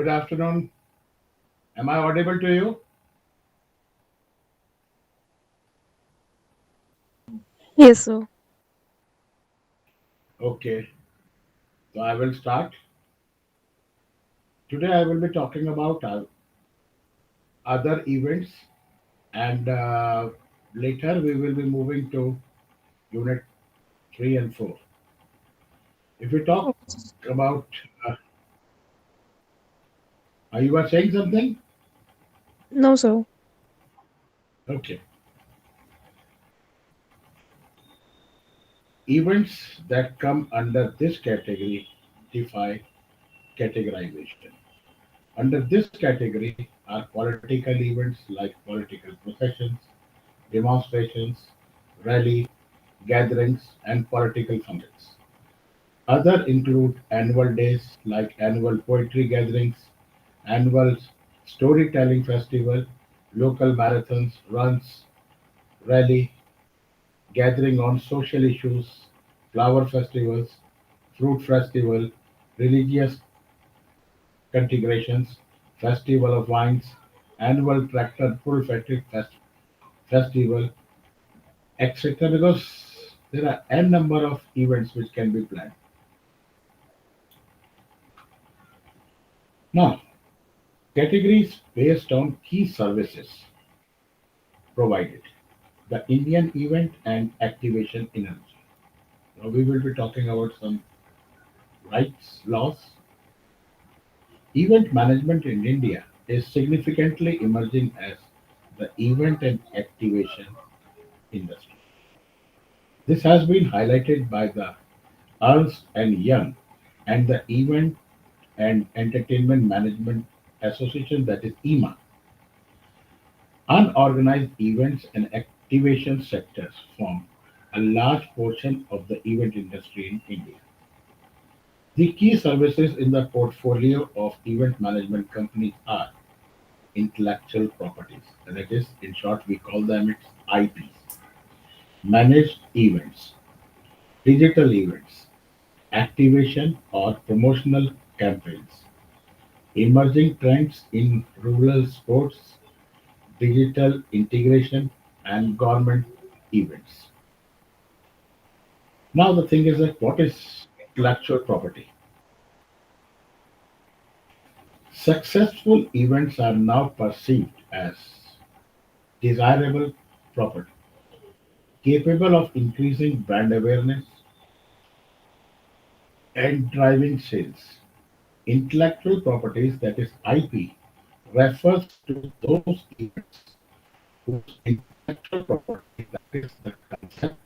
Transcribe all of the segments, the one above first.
Good afternoon. Am I audible to you? Yes, sir. Okay, so I will start. Today I will be talking about other events, and later we will be moving to unit 3 and 4. If we talk about, uh, you were saying something? No, sir. Okay. Events that come under this category defy categorization. Under this category are political events like political processions, demonstrations, rally, gatherings, and political functions. Other include annual days like annual poetry gatherings, annual storytelling festival, local marathons, runs, rally, gathering on social issues, flower festivals, fruit festival, religious conflagrations, festival of wines, annual tractor pull festival, etc. Because there are n number of events which can be planned. Now, categories based on key services provided. The Indian event and activation energy. Now we will be talking about some rights, laws. Event management in India is significantly emerging as the event and activation industry. This has been highlighted by the Ernst and Young and the Event and Entertainment Management Association, that is EMA. Unorganized events and activation sectors form a large portion of the event industry in India. The key services in the portfolio of event management companies are intellectual properties, that is, in short, we call them its IPs, managed events, digital events, activation or promotional campaigns, emerging trends in rural sports, digital integration, and government events. Now, the thing is that what is intellectual property? Successful events are now perceived as desirable property, capable of increasing brand awareness and driving sales. Intellectual properties, that is IP, refers to those events whose intellectual property, that is the concept,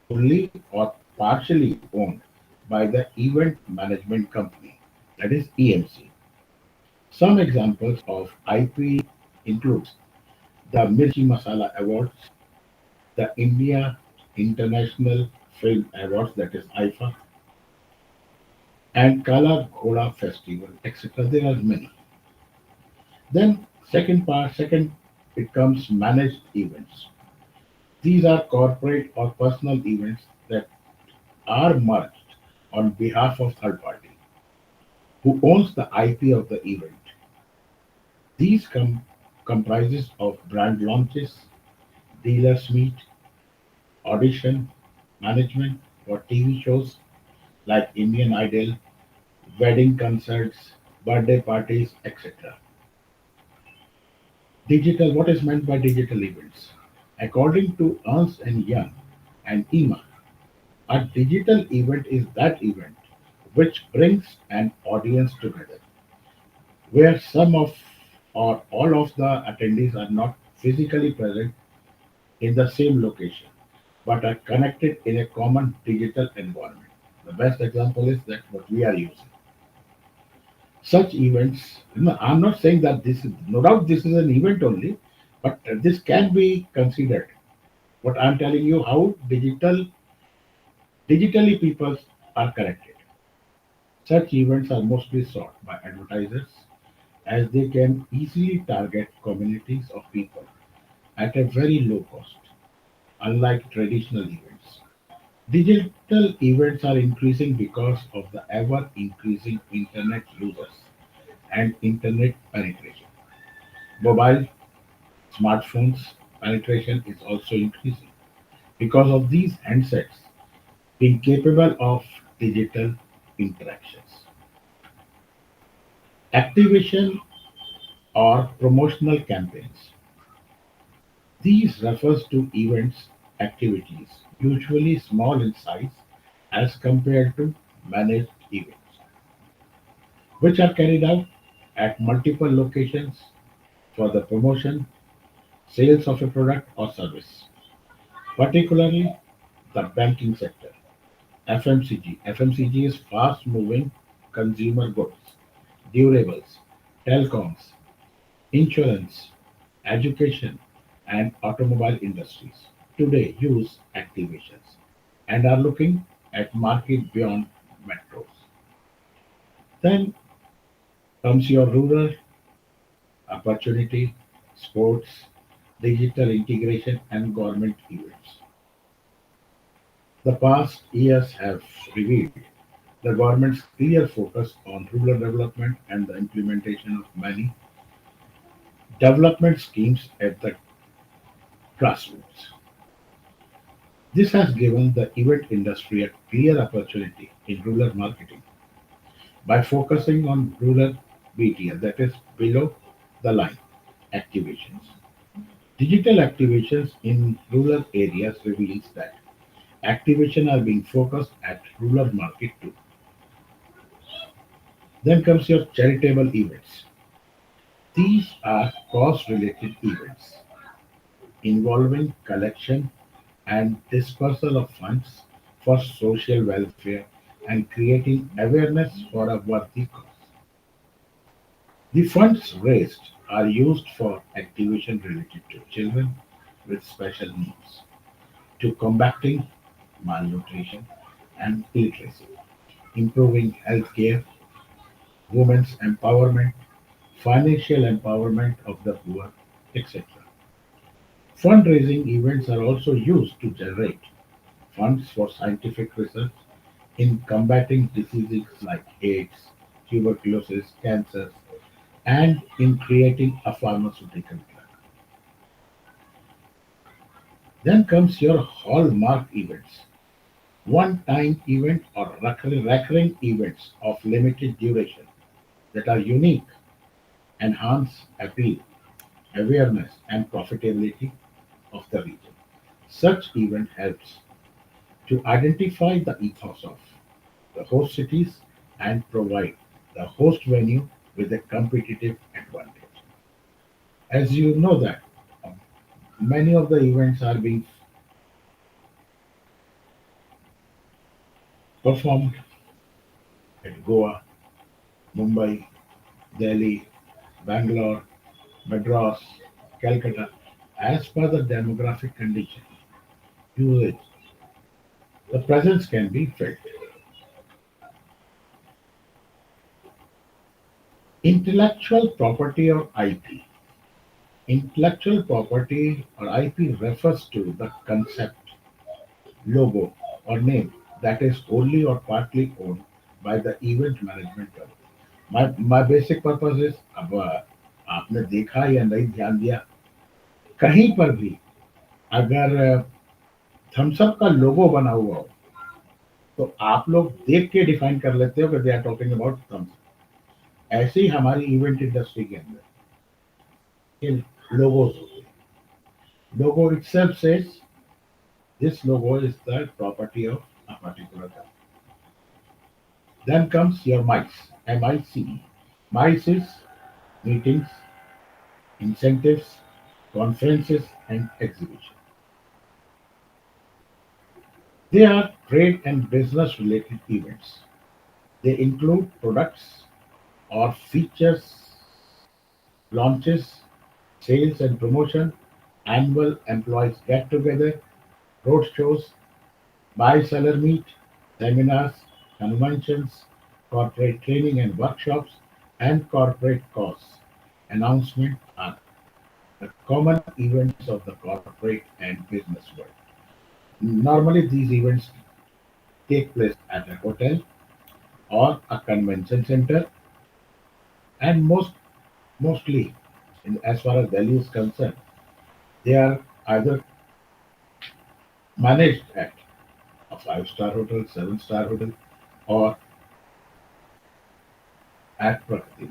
fully or partially owned by the event management company, that is EMC. Some examples of IP includes the Mirchi Masala Awards, the India International Film Awards, that is IFA, and Kala Ghoda Festival, etc. There are many. Then second, it comes managed events. These are corporate or personal events that are merged on behalf of third party who owns the IP of the event. These comprises of brand launches, dealers meet, audition, management for TV shows like Indian Idol, wedding concerts, birthday parties, etc. Digital, what is meant by digital events? According to Ernst and Young and EMA, a digital event is that event which brings an audience together, where some of or all of the attendees are not physically present in the same location, but are connected in a common digital environment. The best example is that what we are using. Such events, I'm not saying that this is, no doubt this is an event only, but this can be considered. What I'm telling you, how digitally people are connected. Such events are mostly sought by advertisers as they can easily target communities of people at a very low cost, unlike traditional events. Digital events are increasing because of the ever increasing internet users and internet penetration. Mobile smartphones penetration is also increasing because of these handsets being capable of digital interactions. Activation or promotional campaigns. These refers to events activities, usually small in size as compared to managed events, which are carried out at multiple locations for the promotion, sales of a product or service, particularly the banking sector. FMCG. FMCG is fast moving consumer goods, durables, telecoms, insurance, education, and automobile industries today use activations and are looking at market beyond metros. Then comes your rural opportunity, sports, digital integration, and government events. The past years have revealed the government's clear focus on rural development and the implementation of many development schemes at the grassroots. This has given the event industry a clear opportunity in rural marketing by focusing on rural BTL, that is below the line activations. Digital activations in rural areas reveals that activation are being focused at rural market too. Then comes your charitable events. These are cause-related events involving collection and dispersal of funds for social welfare and creating awareness for a worthy cause. The funds raised are used for activation related to children with special needs, to combating malnutrition and illiteracy, improving healthcare, women's empowerment, financial empowerment of the poor, etc. Fundraising events are also used to generate funds for scientific research in combating diseases like AIDS, tuberculosis, cancer, and in creating a pharmaceutical drug. Then comes your hallmark events, one-time event or recurring events of limited duration that are unique, enhance appeal, awareness, and profitability of the region. Such event helps to identify the ethos of the host cities and provide the host venue with a competitive advantage. As you know that um, many of the events are being performed at Goa, Mumbai, Delhi, Bangalore, Madras, Calcutta, as per the demographic condition, usage, the presence can be felt. Intellectual property or IP. Intellectual property or IP refers to the concept, logo, or name that is wholly or partly owned by the event management company. My basic purpose is अब आपने देखा या नहीं ध्यान दिया कहीं पर भी अगर थम्स अप का लोगो बना हुआ हो तो आप लोग देख के डिफाइन कर लेते हो कि they are talking about Thums Up. ऐसे ही हमारी इवेंट इंडस्ट्री के अंदर ये लोगोस होते हैं। लोगो itself says this logo is the property of a particular company. Then comes your MICE, MICE. MICE is meetings, incentives, conferences, and exhibitions. They are trade and business related events. They include products or features, launches, sales and promotion, annual employees get together, road shows, buy seller meet, seminars, conventions, corporate training and workshops, and corporate costs. Announcement are the common events of the corporate and business world. Normally, these events take place at a hotel or a convention center, and mostly, as far as Delhi is concerned, they are either managed at a five-star hotel, seven-star hotel, or at Prakati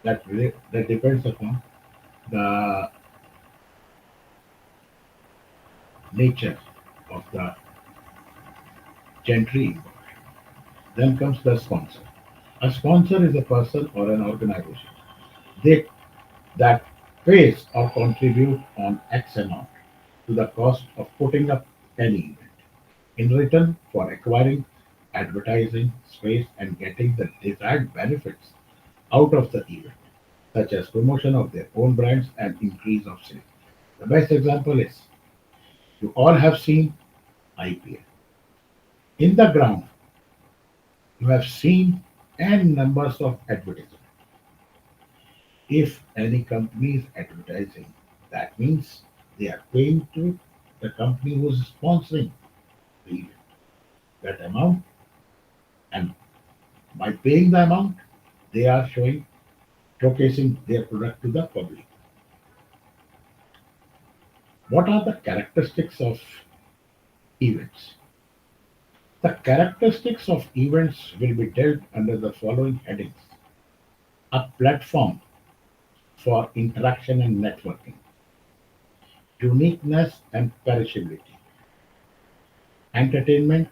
Maidan. That depends upon the nature of the gentry involved. Then comes the sponsor. A sponsor is a person or an organization they, that pays or contribute on X amount to the cost of putting up any event in return for acquiring advertising space and getting the desired benefits out of the event, such as promotion of their own brands and increase of sales. The best example is you all have seen IPL. In the ground, you have seen n numbers of advertisements. If any company is advertising, that means they are paying to the company who is sponsoring the event that amount, and by paying the amount, they are showcasing their product to the public. What are the characteristics of events? The characteristics of events will be dealt under the following headings: a platform for interaction and networking, uniqueness and perishability, entertainment,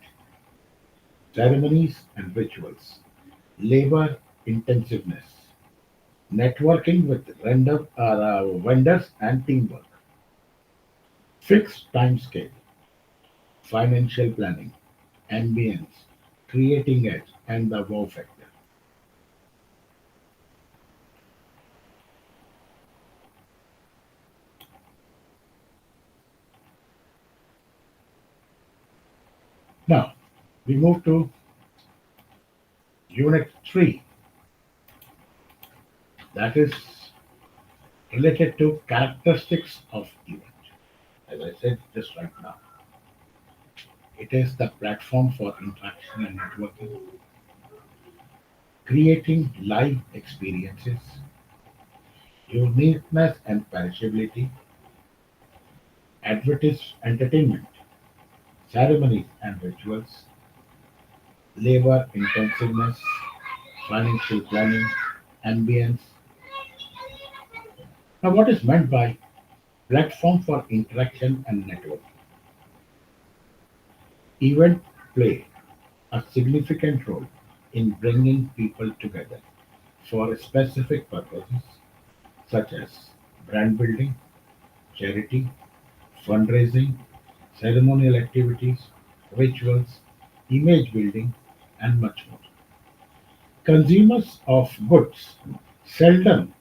ceremonies and rituals, labor intensiveness, networking with vendors and teamwork, fixed time scale, financial planning, ambience, creating edge, and the wow factor. Now, we move to Unit 3, that is related to characteristics of event. As I said just right now, it is the platform for interaction and networking, creating live experiences, uniqueness and perishability, entertainment, ceremonies and rituals, labor intensiveness, financial planning, ambience. Now, what is meant by platform for interaction and networking? Events play a significant role in bringing people together for specific purposes such as brand building, charity, fundraising, ceremonial activities, rituals, image building, and much more. Consumers of goods seldom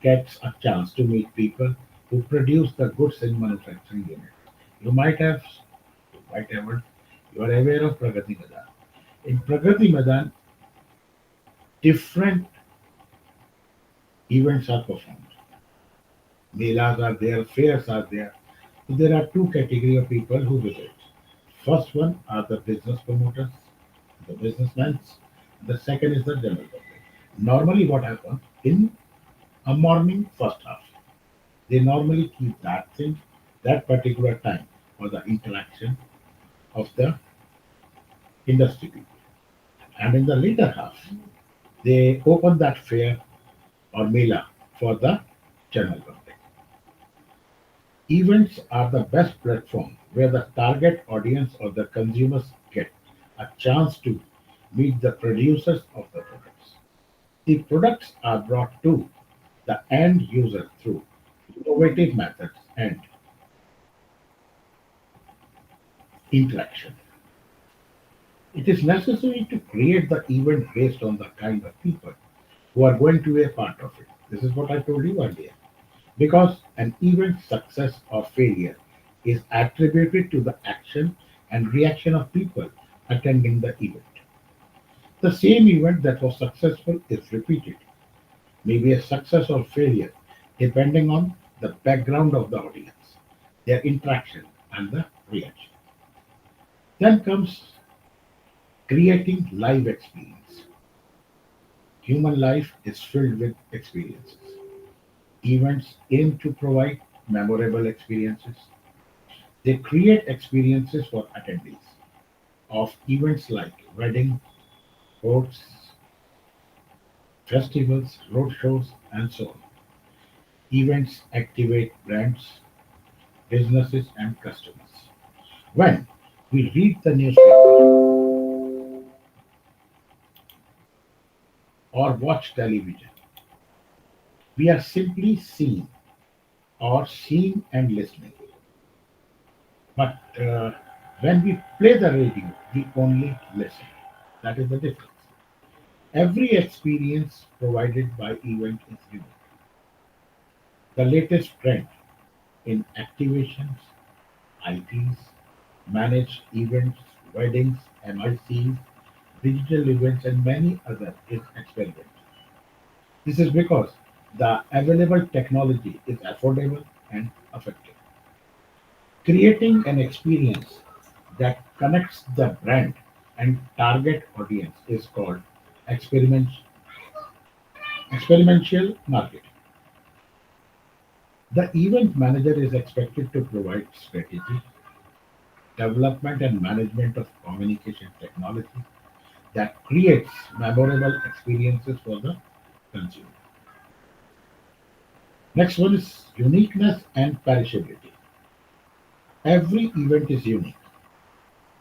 gets a chance to meet people who produce the goods in manufacturing unit. You might have, you might have, heard- you are aware of Pragati Madan. In Pragati Madan, different events are performed. Melas are there, fairs are there. So there are two category of people who visit. First one are the business promoters, the businessmen. The second is the general public. Normally, what happens in a morning first half, they normally keep that thing, that particular time for the interaction of the industry people. And in the later half, they open that fair or mela for the general public. Events are the best platform where the target audience or the consumers get a chance to meet the producers of the products. The products are brought to the end user through innovative methods and interaction. It is necessary to create the event based on the kind of people who are going to be a part of it. This is what I told you earlier. Because an event's success or failure is attributed to the action and reaction of people attending the event. The same event that was successful is repeated, may be a success or failure depending on the background of the audience, their interaction, and the reaction. Then comes creating live experience. Human life is filled with experiences. Events aim to provide memorable experiences. They create experiences for attendees of events like weddings, sports, festivals, roadshows, and so on. Events activate brands, businesses, and customers. When we read the newspaper or watch television, we are simply seeing or seeing and listening. But when we play the radio, we only listen. That is the difference. Every experience provided by event is unique. The latest trend in activations, IPs, managed events, weddings, MICs, digital events, and many other is experiment. This is because the available technology is affordable and effective. Creating an experience that connects the brand and target audience is called experiment, experiential marketing. The event manager is expected to provide strategy, development, and management of communication technology that creates memorable experiences for the consumer. Next one is uniqueness and perishability. Every event is unique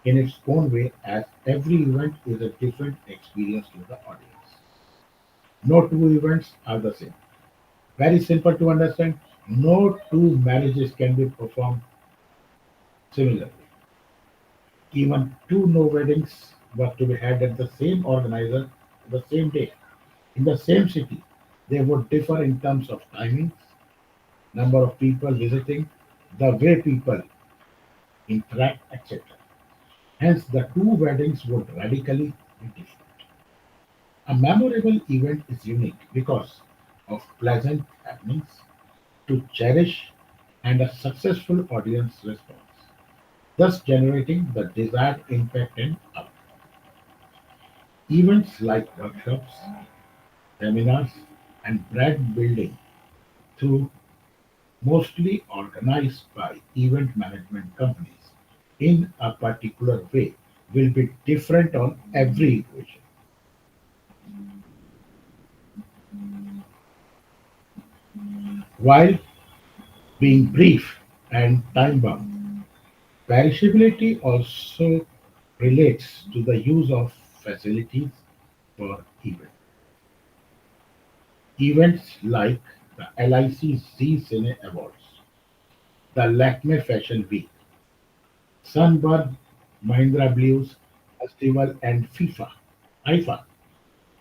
in its own way, as every event is a different experience to the audience. No two events are the same. Very simple to understand. No two marriages can be performed similarly. Even two no weddings were to be had at the same organizer the same day in the same city. They would differ in terms of timings, number of people visiting, the way people interact, etc. Hence, the two weddings would radically be different. A memorable event is unique because of pleasant happenings to cherish and a successful audience response, thus generating the desired impact and outcome. Events like workshops, seminars, and brand building, through mostly organized by event management companies in a particular way, will be different on every occasion. While being brief and time bound, perishability also relates to the use of facilities for events. Events like the LIC Z Cine Awards, the Lakme Fashion Week, Sunburn Mahindra Blues Festival, and IFA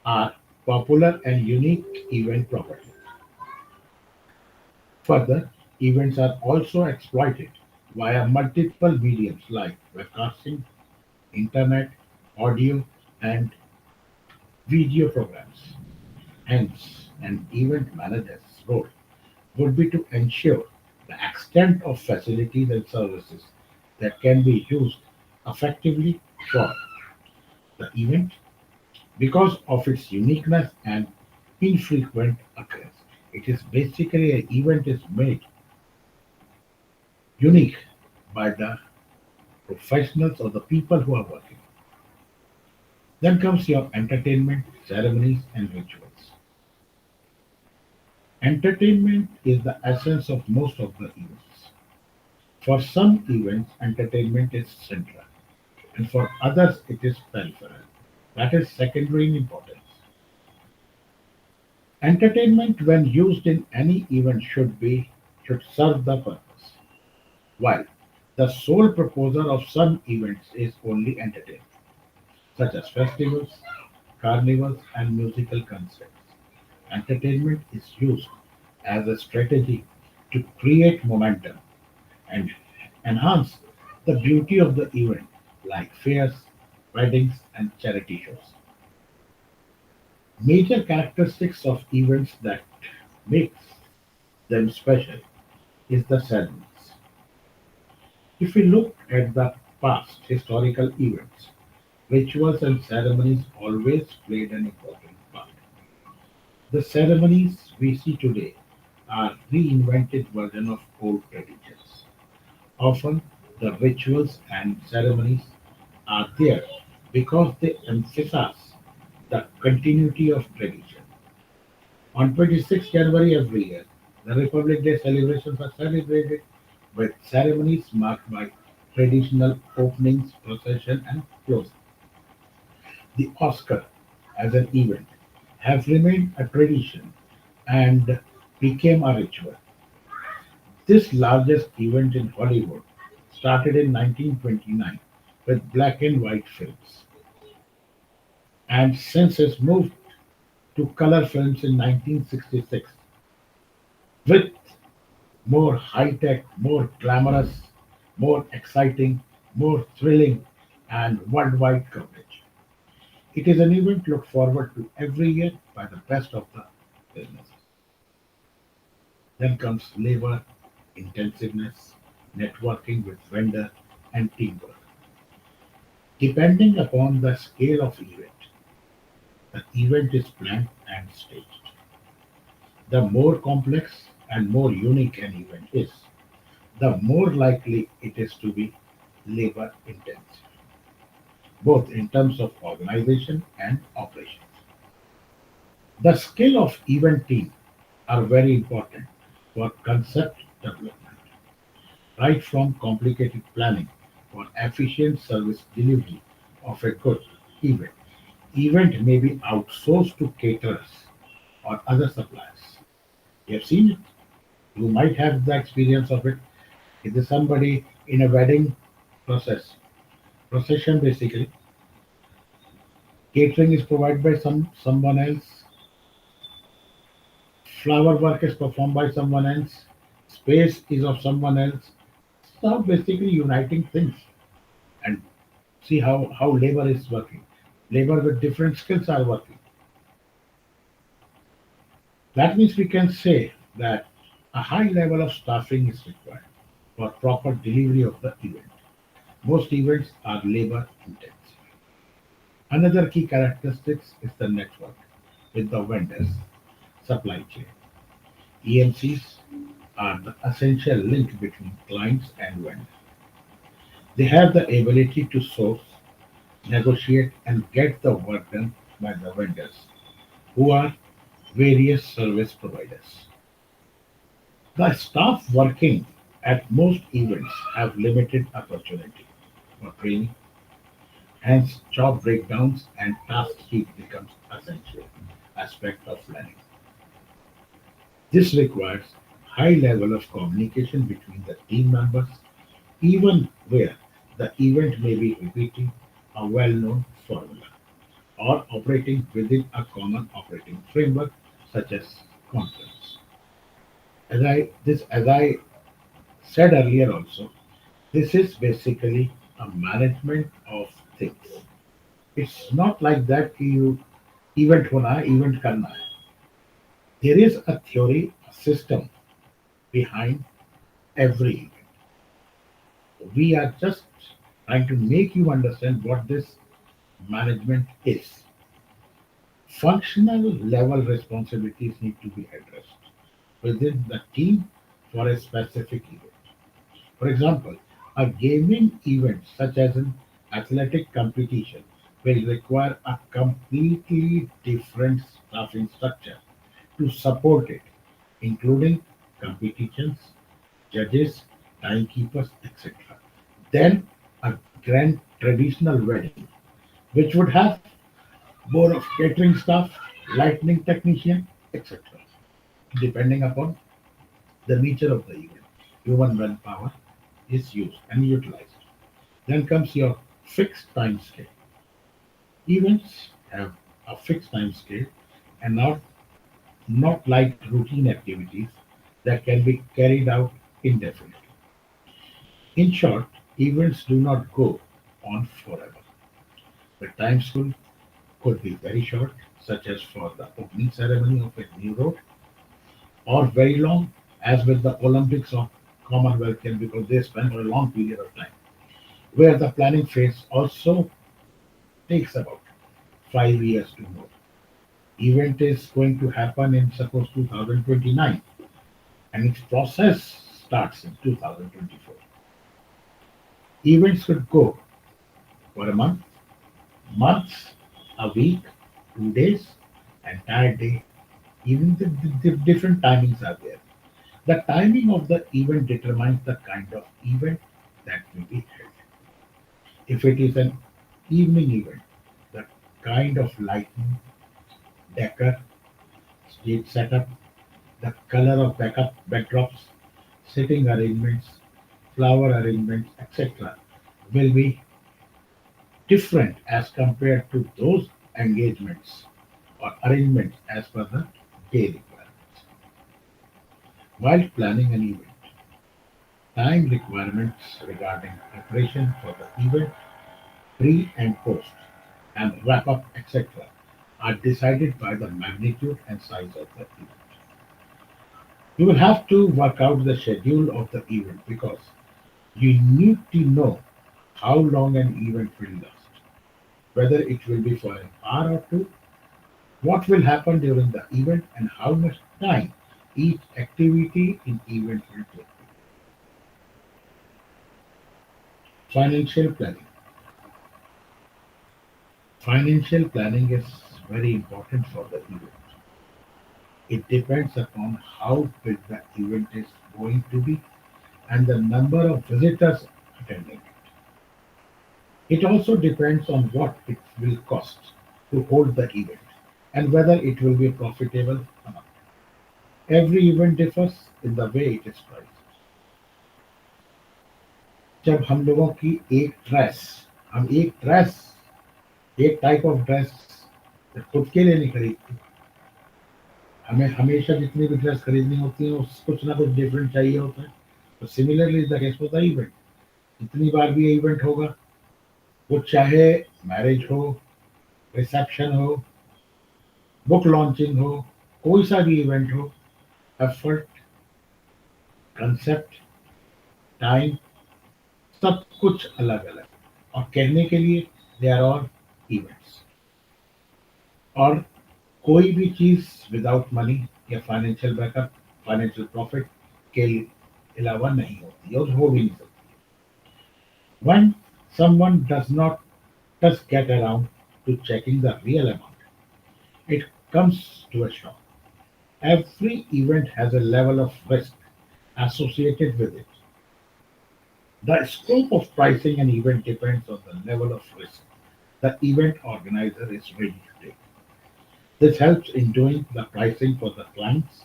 are popular and unique event properties. Further, events are also exploited via multiple mediums like webcasting, internet, audio, and video programs. Hence, an event manager's role would be to ensure the extent of facilities and services that can be used effectively for the event because of its uniqueness and infrequent occurrence. It is basically an event is made unique by the professionals or the people who are working. Then comes your entertainment, ceremonies, and rituals. Entertainment is the essence of most of the events. For some events, entertainment is central, and for others, it is peripheral. That is secondary in importance. Entertainment, when used in any event, should serve the purpose, while the sole purpose of some events is only entertainment, such as festivals, carnivals, and musical concerts. Entertainment is used as a strategy to create momentum and enhance the beauty of the event, like fairs, weddings, and charity shows. Major characteristics of events that makes them special is the ceremonies. If we look at the past historical events, Rituals and ceremonies always played an important part. The ceremonies we see today are reinvented version of old traditions. Often the rituals and ceremonies are there because they emphasize the continuity of tradition. On 26th January every year, the Republic Day celebrations are celebrated with ceremonies marked by traditional openings, procession, and closing. The Oscar as an event have remained a tradition and became a ritual. This largest event in Hollywood started in 1929 with black and white films, and since it's moved to color films in 1966 with more high tech, more glamorous, more exciting, more thrilling, and worldwide coverage. It is an event looked forward to every year by the best of the businesses. Then comes labor, intensiveness, networking with vendor, and teamwork. Depending upon the scale of the event is planned and staged. The more complex and more unique an event is, the more likely it is to be labor intensive, both in terms of organization and operations. The skill of event team are very important for concept development, right from complicated planning for efficient service delivery of a good event. Event may be outsourced to caterers or other suppliers. You have seen it. You might have the experience of it. It is somebody in a wedding process, procession basically. Catering is provided by someone else. Flower work is performed by someone else. Space is of someone else. Start basically uniting things and see how labor is working. Labor with different skills are working. That means we can say that a high level of staffing is required for proper delivery of the event. Most events are labor intensive. Another key characteristic is the network with the vendors, supply chain. EMCs are the essential link between clients and vendors. They have the ability to source, negotiate, and get the work done by the vendors, who are various service providers. The staff working at most events have limited opportunity for training, hence job breakdowns and task sheet becomes essential aspect of planning. This requires high level of communication between the team members, even where the event may be repeating a well-known formula or operating within a common operating framework such as conference. As I said earlier also, this is basically a management of things. It's not like that कि you event होना है, event करना है. There is a theory, a system behind every event. We are just trying to make you understand what this management is. Functional level responsibilities need to be addressed within the team for a specific event. For example, a gaming event such as an athletic competition will require a completely different staffing structure to support it, including competitions, judges, timekeepers, etc. Then a grand traditional wedding, which would have more of catering staff, lighting technician, etc. Depending upon the nature of the event, human manpower is used and utilized. Then comes your fixed time scale. Events have a fixed time scale and not like routine activities that can be carried out indefinitely. In short, events do not go on forever. The time school could be very short, such as for the opening ceremony of a new road, or very long, as with the Olympics or Commonwealth Games, because they spend for a long period of time, where the planning phase also takes about 5 years to know. Event is going to happen in suppose 2029 and its process starts in 2024. Events could go for a month, months, a week, 2 days, entire day. Even the different timings are there. The timing of the event determines the kind of event that will be held. If it is an evening event, the kind of lighting, decor, stage setup, the color of backup backdrops, sitting arrangements, flower arrangements, etc., will be different as compared to those engagements or arrangements as per the day requirements. While planning an event, time requirements regarding preparation for the event, pre and post, and wrap up, etc., are decided by the magnitude and size of the event. You will have to work out the schedule of the event because you need to know how long an event will last, whether it will be for an hour or two, what will happen during the event, and how much time each activity in event will take. Financial planning. Financial planning is very important for the event. It depends upon how big the event is going to be and the number of visitors attending it. It also depends on what it will cost to hold the event and whether it will be profitable or not. Every event differs in the way it is priced. जब हम लोगों की एक dress हम एक dress एक type of dress खुद के लिए नहीं खरीदते, हमें हमेशा जितनी भी ड्रेस खरीदनी होती है उस कुछ ना कुछ डिफरेंट चाहिए होता है। तो similarly the case for the event, जितनी बार भी ये इवेंट होगा, वो चाहे मैरिज हो, रिसेप्शन हो, बुक लॉन्चिंग हो, कोई सा भी इवेंट हो, एफर्ट, कंसेप्ट, टाइम, सब कुछ अलग अलग और कहने के लिए दे आर ऑल इवेंट्स। और कोई भी चीज विदाउट मनी या फाइनेंशियल बैकअप, फाइनेंशियल प्रॉफिट के अलावा नहीं होती और हो भी नहीं सकती। When someone does not just get around to checking the real amount, it comes to a shock. Every event has a level of risk associated with it. The scope of pricing an event depends on the level of risk the event organizer is ready to take. This helps in doing the pricing for the clients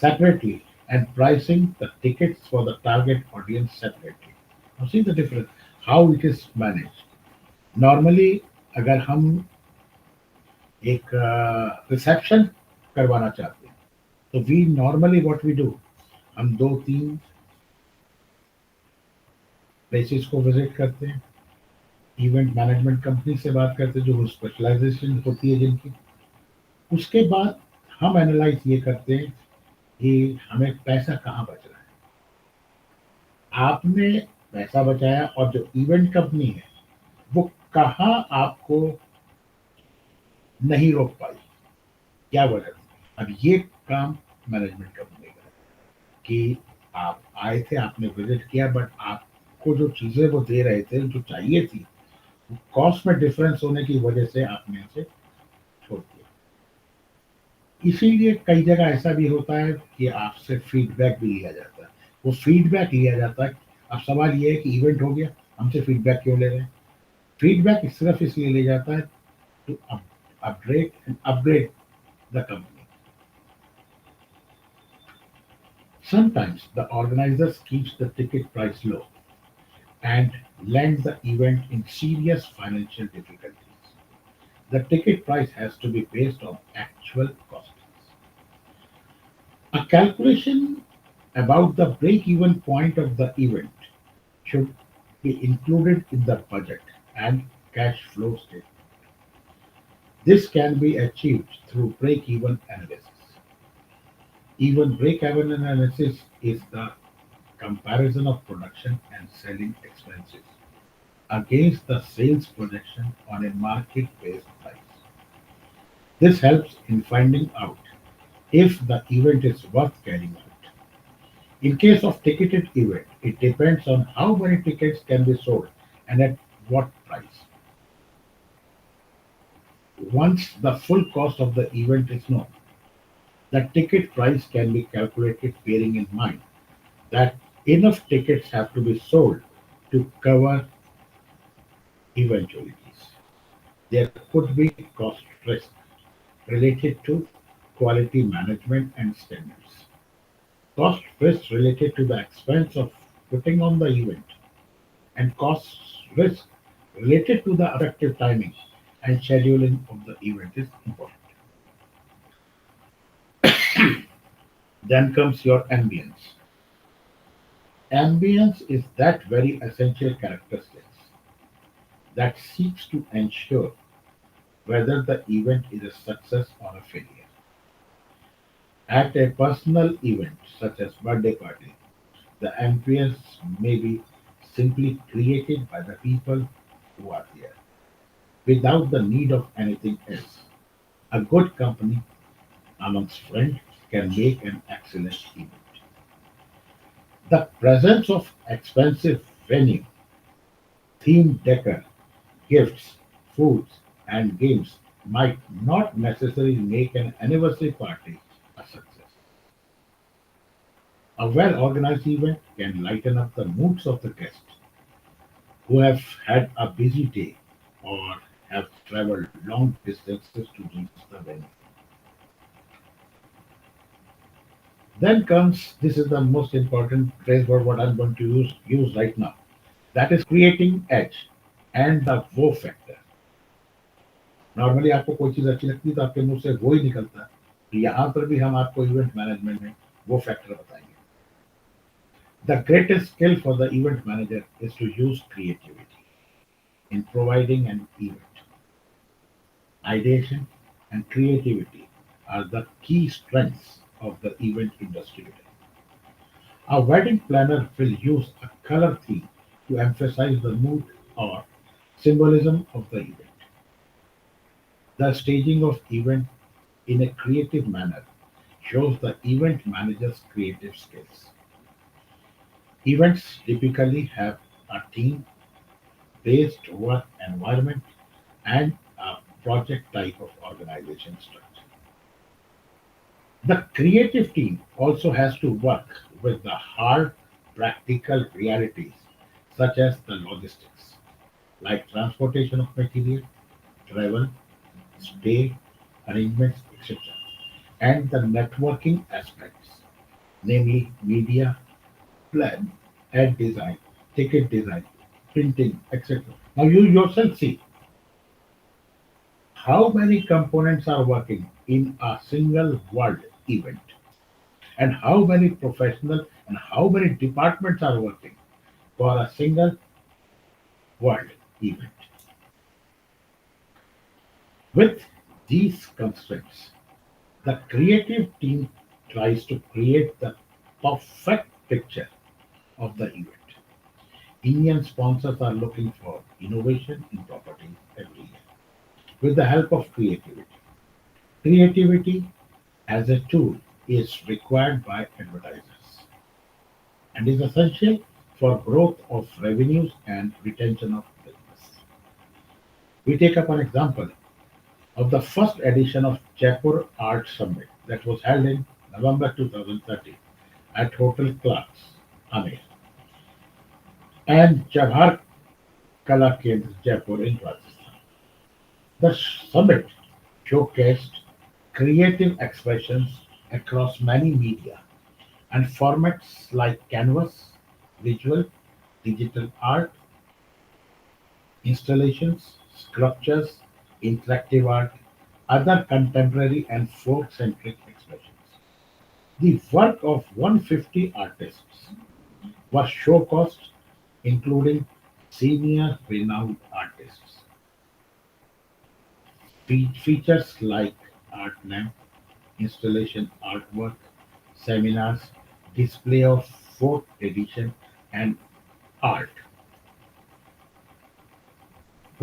separately and pricing the tickets for the target audience separately. Now see the difference, how it is managed. Normally, अगर हम एक reception करवाना चाहते हैं, तो we normally what we do, हम दो तीन प्लेसेस को विजिट करते हैं, इवेंट मैनेजमेंट कंपनी से बात करते हैं जो स्पेशलाइजेशन होती है जिनकी। उसके बाद हम एनालाइज ये करते हैं कि हमें पैसा कहाँ बच रहा है। आपने पैसा बचाया और जो इवेंट कंपनी है वो कहाँ आपको नहीं रोक पाई, क्या वजह थी। अब ये काम मैनेजमेंट कंपनी का है कि आप आए थे, आपने विजिट किया, बट आपको जो चीजें वो दे रहे थे जो चाहिए थी, वो कॉस्ट में डिफरेंस होने की वजह से आपने उसे छोड़ दिया। इसीलिए कई जगह ऐसा भी होता है कि आपसे फीडबैक भी लिया जाता है। वो फीडबैक लिया जाता है। अब सवाल ये है कि इवेंट हो गया, हमसे फीडबैक क्यों ले रहे हैं। फीडबैक सिर्फ इसलिए ले जाता है to upgrade the company. Sometimes the organizers keeps the ticket price low and land the event in serious financial difficulties. The ticket price has to be based on actual costs. A calculation about the break-even point of the event should be included in the budget and cash flow statement. This can be achieved through break-even analysis. Even break-even analysis is the comparison of production and selling expenses. against the sales projection on a market-based price. This helps in finding out if the event is worth carrying out. In case of ticketed event, it depends on how many tickets can be sold and at what price. Once the full cost of the event is known, the ticket price can be calculated bearing in mind that enough tickets have to be sold to cover eventualities. There could be cost risk related to quality management and standards. Cost risk related to the expense of putting on the event, and cost risk related to the effective timing and scheduling of the event is important. Then comes your ambience. Ambience is that very essential characteristics that seeks to ensure whether the event is a success or a failure. At a personal event such as birthday party, the ambience may be simply created by the people who are there without the need of anything else. A good company amongst friends can make an excellent event. The presence of expensive venue, themed decor, gifts, foods, and games might not necessarily make an anniversary party a success. A well organized event can lighten up the moods of the guests who have had a busy day or have traveled long distances to reach the venue. Then comes this is the most important phrase for what I'm going to use right now. That is creating edge and the वो factor. Normally आपको कोई चीज अच्छी लगती है तो आपके मुंह से वो ही निकलता है तो यहाँ पर भी हम आपको इवेंट मैनेजमेंट में वो फैक्टर बताएंगे. The greatest skill for the event manager is to use creativity in providing an event. Ideation and creativity are the key strengths of the event industry today. A wedding planner will use a color theme to emphasize the mood or symbolism of the event. The staging of event in a creative manner shows the event manager's creative skills. Events typically have a team-based work environment and a project type of organization structure. The creative team also has to work with the hard practical realities such as the logistics, like transportation of material, travel, stay arrangements, etc., and the networking aspects, namely media, plan, ad design, ticket design, printing, etc. Now you yourself see how many components are working in a single world event and how many professional and how many departments are working for a single world event. With these constraints, the creative team tries to create the perfect picture of the event. Indian sponsors are looking for innovation in properties every year with the help of creativity. Creativity as a tool is required by advertisers and is essential for growth of revenues and retention of business. We take up an example of the first edition of Jaipur Art Summit that was held in November 2013 at Hotel Clarks, Amer, and Jawahar Kala Kendra, Jaipur in Rajasthan. The summit showcased creative expressions across many media and formats like canvas, visual, digital art, installations, sculptures, interactive art, other contemporary and folk-centric expressions. The work of 150 artists was showcased, including senior renowned artists. Features like art lamp, installation artwork, seminars, display of fourth edition, and art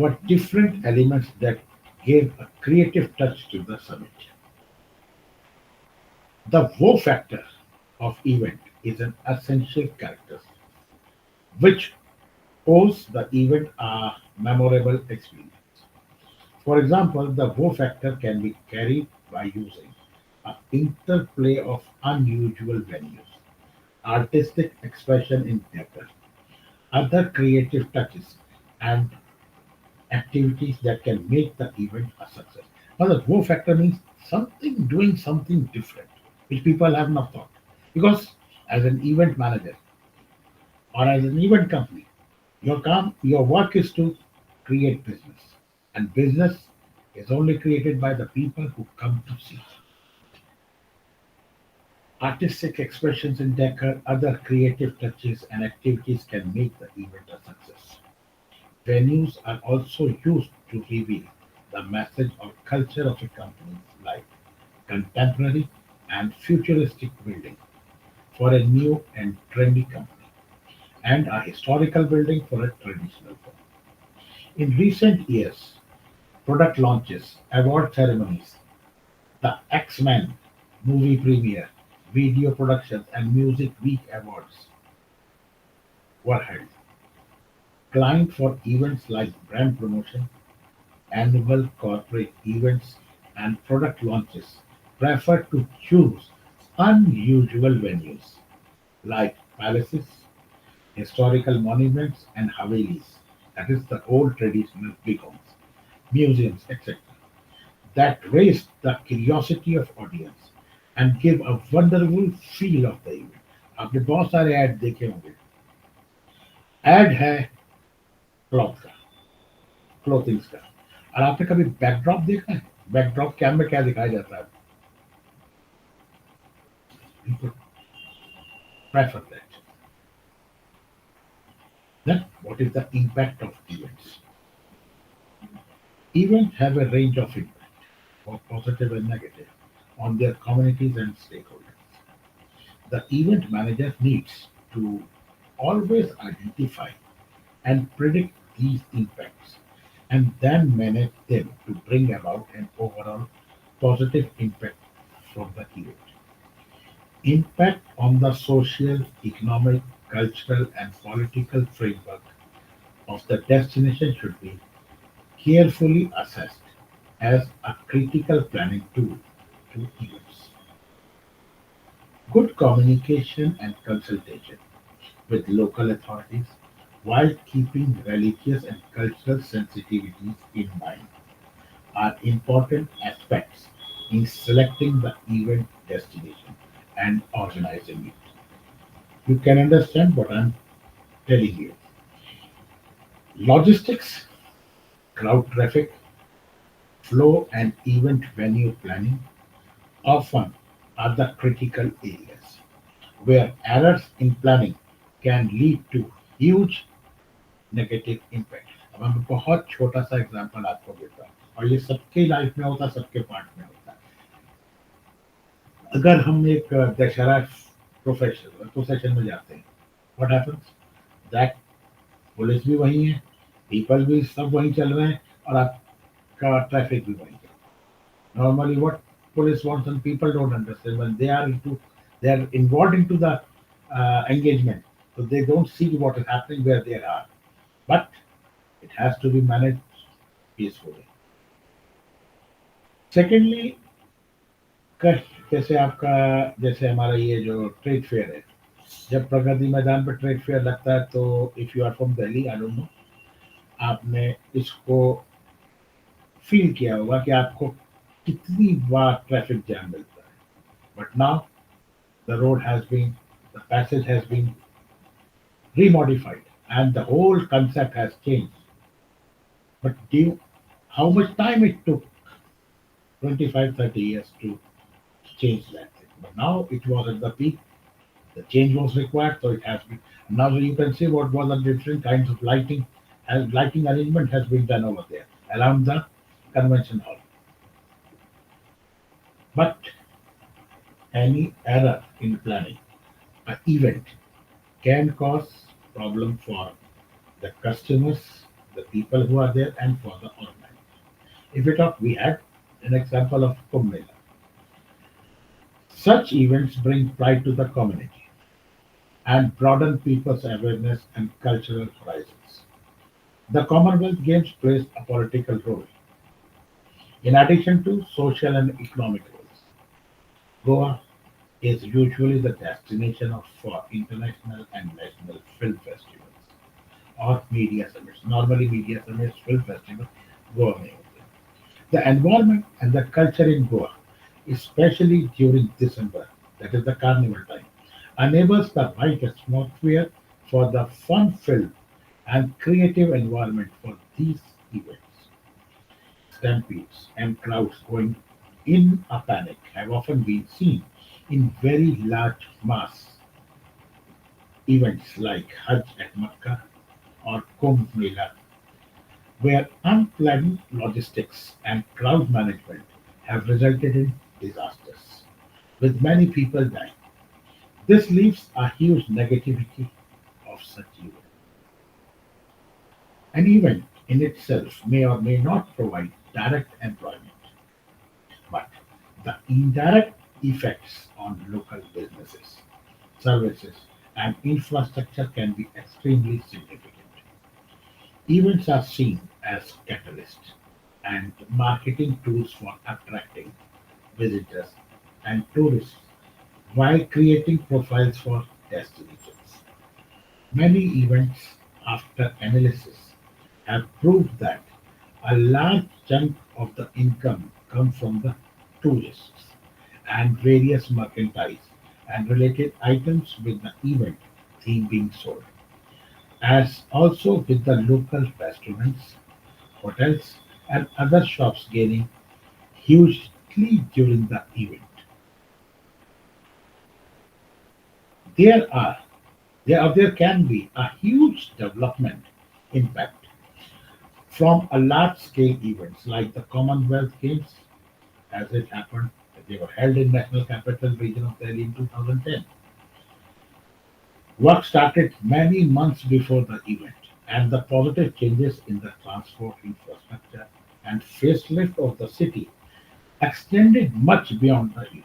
were different elements that gave a creative touch to the summit. The wow factor of event is an essential characteristic which owes the event a memorable experience. For example, the wow factor can be carried by using an interplay of unusual venues, artistic expression in theater, other creative touches, and activities that can make the event a success. Now, the wow factor means something doing something different, which people have not thought. Because as an event manager or as an event company, your work is to create business, and business is only created by the people who come to see. Artistic expressions in decor, other creative touches, and activities can make the event a success. Venues are also used to reveal the message or culture of a company, like contemporary and futuristic building for a new and trendy company, and a historical building for a traditional one. In recent years, product launches, award ceremonies, the X-Men movie premiere, video productions, and Music Week awards were held. Client for events like brand promotion, annual corporate events, and product launches prefer to choose unusual venues like palaces, historical monuments, and havelis, that is the old traditional big homes, museums, etc., that raise the curiosity of audience and give a wonderful feel of the event. आपने बहुत सारे add देखे होंगे. Add है cloth का, clothings का. और आपने कभी बैकड्रॉप देखा है? बैकड्रॉप कैम में क्या दिखाया जाता है? People prefer that. Then, what is the impact of events? Events have a range of impact, both positive and negative, on their communities and stakeholders. The event manager needs to always identify and predict these impacts and then manage them to bring about an overall positive impact from the event. Impact on the social, economic, cultural, and political framework of the destination should be carefully assessed as a critical planning tool to events. Good communication and consultation with local authorities while keeping religious and cultural sensitivities in mind are important aspects in selecting the event destination and organizing it. You can understand what I'm telling you. Logistics, crowd traffic, flow, and event venue planning often are the critical areas where errors in planning can lead to huge negative impact. अब मैं बहुत छोटा सा example आपको देता हूँ और ये सबके लाइफ में होता है, सबके पार्ट में होता है. अगर हम एक दशहरा प्रोसेशन में जाते हैं, व्हाट हैपेंस दैट पुलिस भी वही है, पीपल भी सब वहीं चल रहे हैं और आपका ट्रैफिक भी वहीं है. Normally what police wants and people don't understand when they are involved into the engagement, so they don't see what is happening where they are, but it has to be managed peacefully. Secondly, जैसे आपका जैसे हमारा ये जो trade fair है, जब प्रगति मैदान पर trade fair लगता है तो if you are from Delhi, I don't know, आपने इसको फील किया होगा कि आपको कितनी बार ट्रैफिक जैम मिलता है. But now the road has been, the passage has been remodified and the whole concept has changed. But how much time it took? 25, 30 years to change that thing. But now it was at the peak. The change was required, so it has been. Now you can see what was the different kinds of lighting. As lighting arrangement has been done over there around the convention hall. But any error in planning an event can cause problem for the customers the people who are there, and for the organizers. If we talk, we had an example of Kumbh Mela. Such events bring pride to the community and broaden people's awareness and cultural horizons. The Commonwealth Games plays a political role. In addition to social and economic roles, Goa is usually the destination for international and national film festivals or media summits. Normally, media summits, film festivals, Goa में होते हैं. The environment and the culture in Goa, especially during December, that is the carnival time, enables the right atmosphere for the fun-filled and creative environment for these events. Stampedes and crowds going in a panic have often been seen in very large mass events like Hajj at Mecca or Kumbh Mela, where unplanned logistics and crowd management have resulted in disasters, with many people dying. This leaves a huge negativity of such events. An event in itself may or may not provide direct employment, but the indirect effects on local businesses, services, and infrastructure can be extremely significant. Events are seen as catalysts and marketing tools for attracting visitors and tourists while creating profiles for destinations. Many events, after analysis, have proved that a large chunk of the income comes from the tourists and various merchandise and related items with the event theme being sold, as also with the local restaurants, hotels, and other shops gaining hugely during the event. There are there can be a huge development impact from a large-scale events like the Commonwealth Games, as it happened. They were held in National Capital Region of Delhi in 2010. Work started many months before the event, and the positive changes in the transport infrastructure and facelift of the city extended much beyond the event.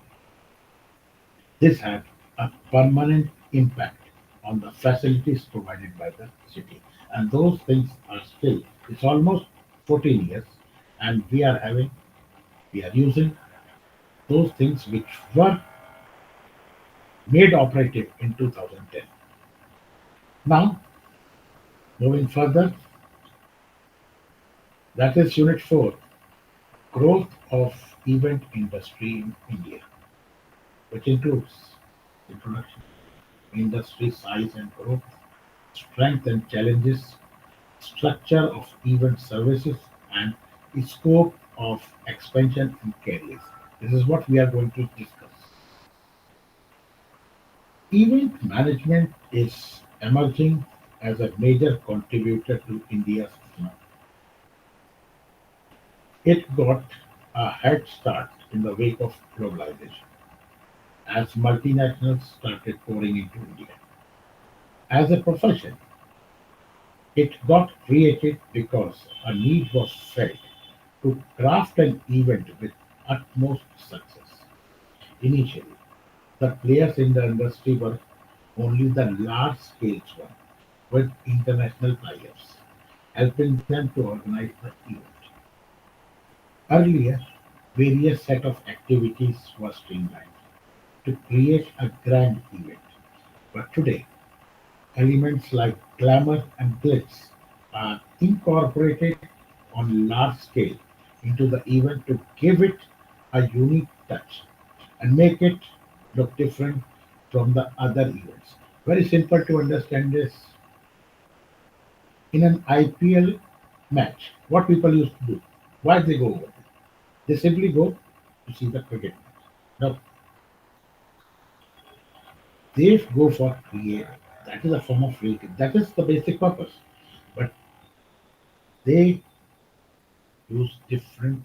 This had a permanent impact on the facilities provided by the city. And those things are still, it's almost 14 years, and we are using those things which were made operative in 2010. Now, moving further, that is Unit 4, growth of event industry in India, which includes introduction, industry size and growth, strength and challenges, structure of event services, and scope of expansion and careers. This is what we are going to discuss. Event management is emerging as a major contributor to India's economy. It got a head start in the wake of globalization as multinationals started pouring into India. As a profession, it got created because a need was felt to craft an event with utmost success. Initially, the players in the industry were only the large scale ones with international tie-ups, helping them to organize the event. Earlier, various set of activities were streamlined to create a grand event, but today elements like glamour and glitz are incorporated on large scale into the event to give it a unique touch and make it look different from the other events. Very simple to understand this. In an IPL match, what people used to do, why they go over there? They simply go to see the cricket match. Now, they go for create. That is a form of creative. That is the basic purpose. But they use different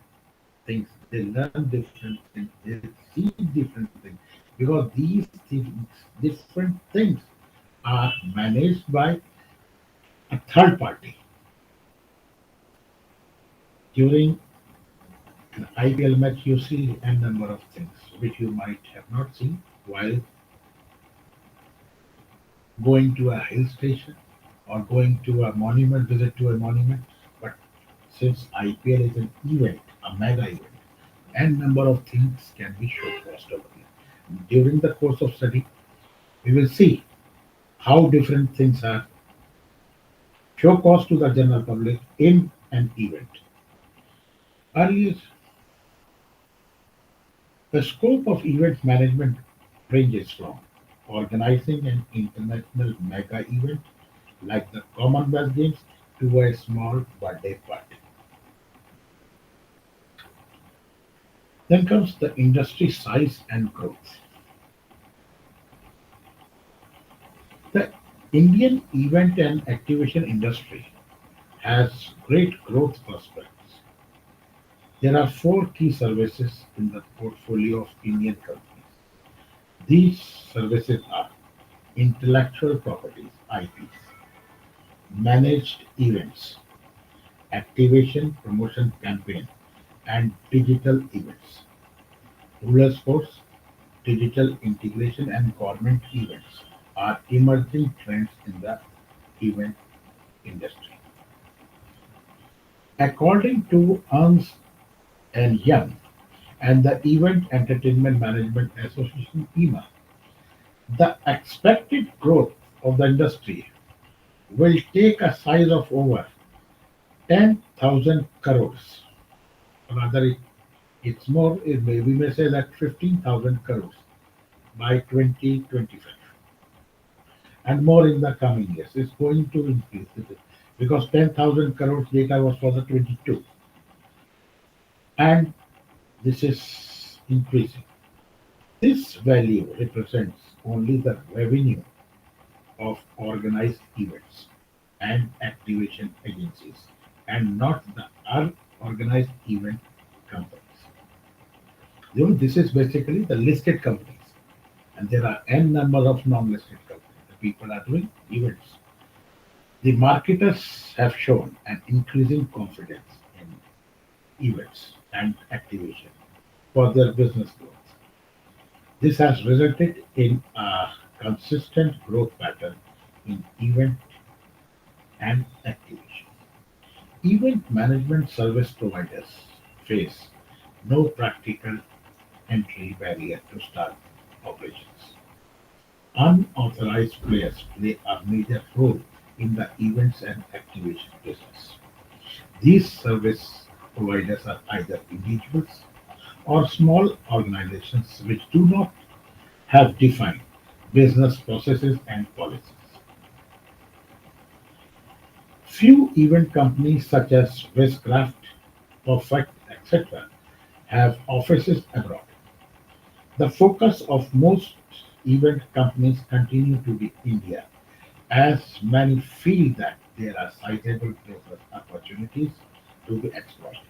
things. They learn different things. They see different things because these things, different things, are managed by a third party. During an IPL match, you see a number of things which you might have not seen while going to a hill station or going to a monument, visit to a monument. But since IPL is an event, a mega event, and number of things can be showcased over here. During the course of study, we will see how different things are showcased to the general public in an event. Earlier, the scope of event management ranges from organizing an international mega event like the Commonwealth Games to a small birthday party. Then comes the industry size and growth. The Indian event and activation industry has great growth prospects. There are four key services in the portfolio of Indian companies. These services are intellectual properties (IPs), managed events, activation promotion campaign, and digital events. Rural sports, digital integration, and government events are emerging trends in the event industry. According to Ernst and Young and the Event Entertainment Management Association (EMA), the expected growth of the industry will take a size of over 10,000 crores. Rather, it's more, we may say that 15,000 crores by 2025 and more in the coming years. It's going to increase because 10,000 crores data was for the 22 and this is increasing. This value represents only the revenue of organized events and activation agencies and not the unorganized event companies. This is basically the listed companies, and there are n number of non-listed companies. The people are doing events. The marketers have shown an increasing confidence in events and activation for their business growth. This has resulted in a consistent growth pattern in event and activation. Event management service providers face no practical entry barrier to start operations. Unauthorized players play a major role in the events and activation business. These service providers are either individuals or small organizations which do not have defined business processes and policies. Few event companies such as Westcraft, Perfect, etc. have offices abroad. The focus of most event companies continue to be India, as many feel that there are sizable business opportunities to be exploited.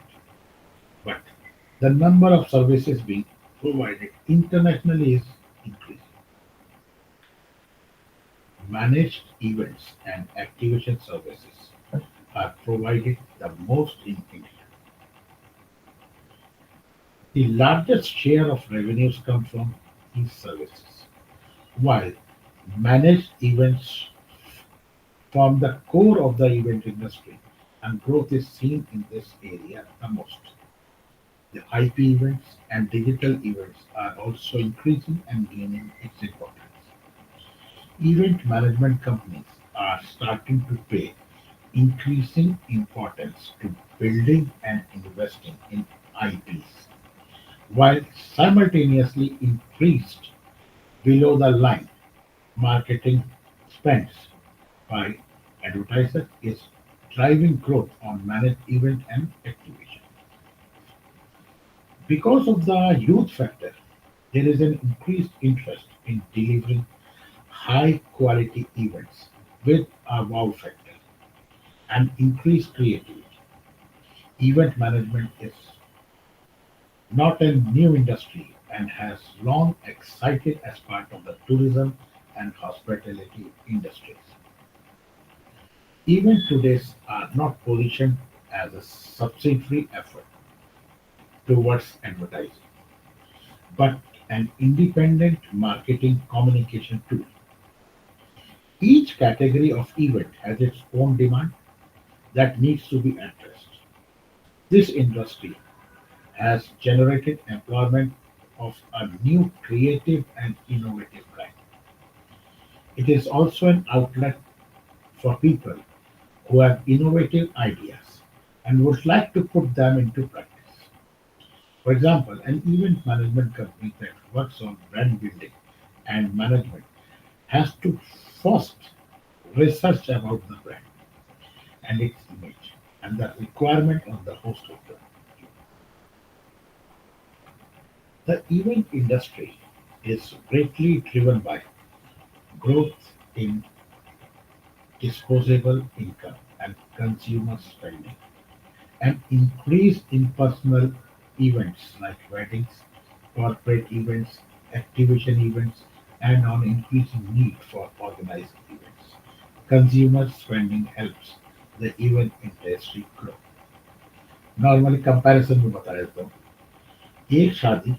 But the number of services being provided internationally is increasing. Managed events and activation services are provided the most in India. The largest share of revenues come from these services, while managed events form the core of the event industry, and growth is seen in this area the most. The IP events and digital events are also increasing and gaining its importance. Event management companies are starting to pay increasing importance to building and investing in IPs, while simultaneously increased below the line marketing spends by advertisers is driving growth on managed event and activation. Because of the youth factor, there is an increased interest in delivering high quality events with a wow factor and increased creativity. Event management is not a new industry and has long excited as part of the tourism and hospitality industries. Event today are not positioned as a subsidiary effort towards advertising, but an independent marketing communication tool. Each category of event has its own demand that needs to be addressed. This industry has generated employment of a new creative and innovative kind. It is also an outlet for people who have innovative ideas and would like to put them into practice. For example, an event management company that works on brand building and management has to first research about the brand and its image and the requirement of the host of the. The event industry is greatly driven by growth in disposable income and consumer spending, an increase in personal events like weddings, corporate events, activation events, and on increasing need for organized events. Consumer spending helps the event industry grow. Normally comparison में बता देता हूँ एक शादी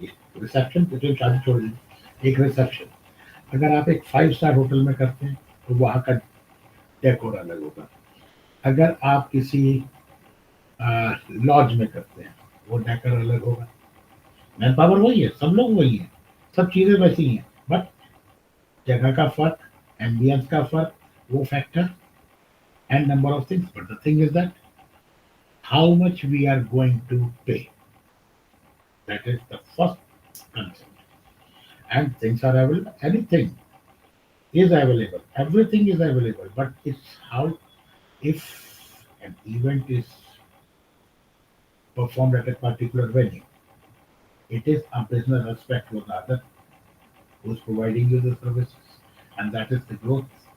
एक reception तो शादी छोड़ दी एक रिसेप्शन अगर आप एक 5 स्टार होटल में करते हैं तो वहाँ का डेकोर अलग होगा अगर आप किसी लॉज में करते हैं वो डेकोर अलग होगा मैन पावर वही है सब लोग वही हैं सब चीज़ें वैसी ही हैं बट जगह का फर्क एम्बियंस का फर्क वो factor and number of things but the thing is that how much we are going to pay. That is the first concept. And things are available. Anything is available. Everything is available. But it's how if an event is performed at a particular venue, it is a business aspect for the other who's providing you the services. And that is the growth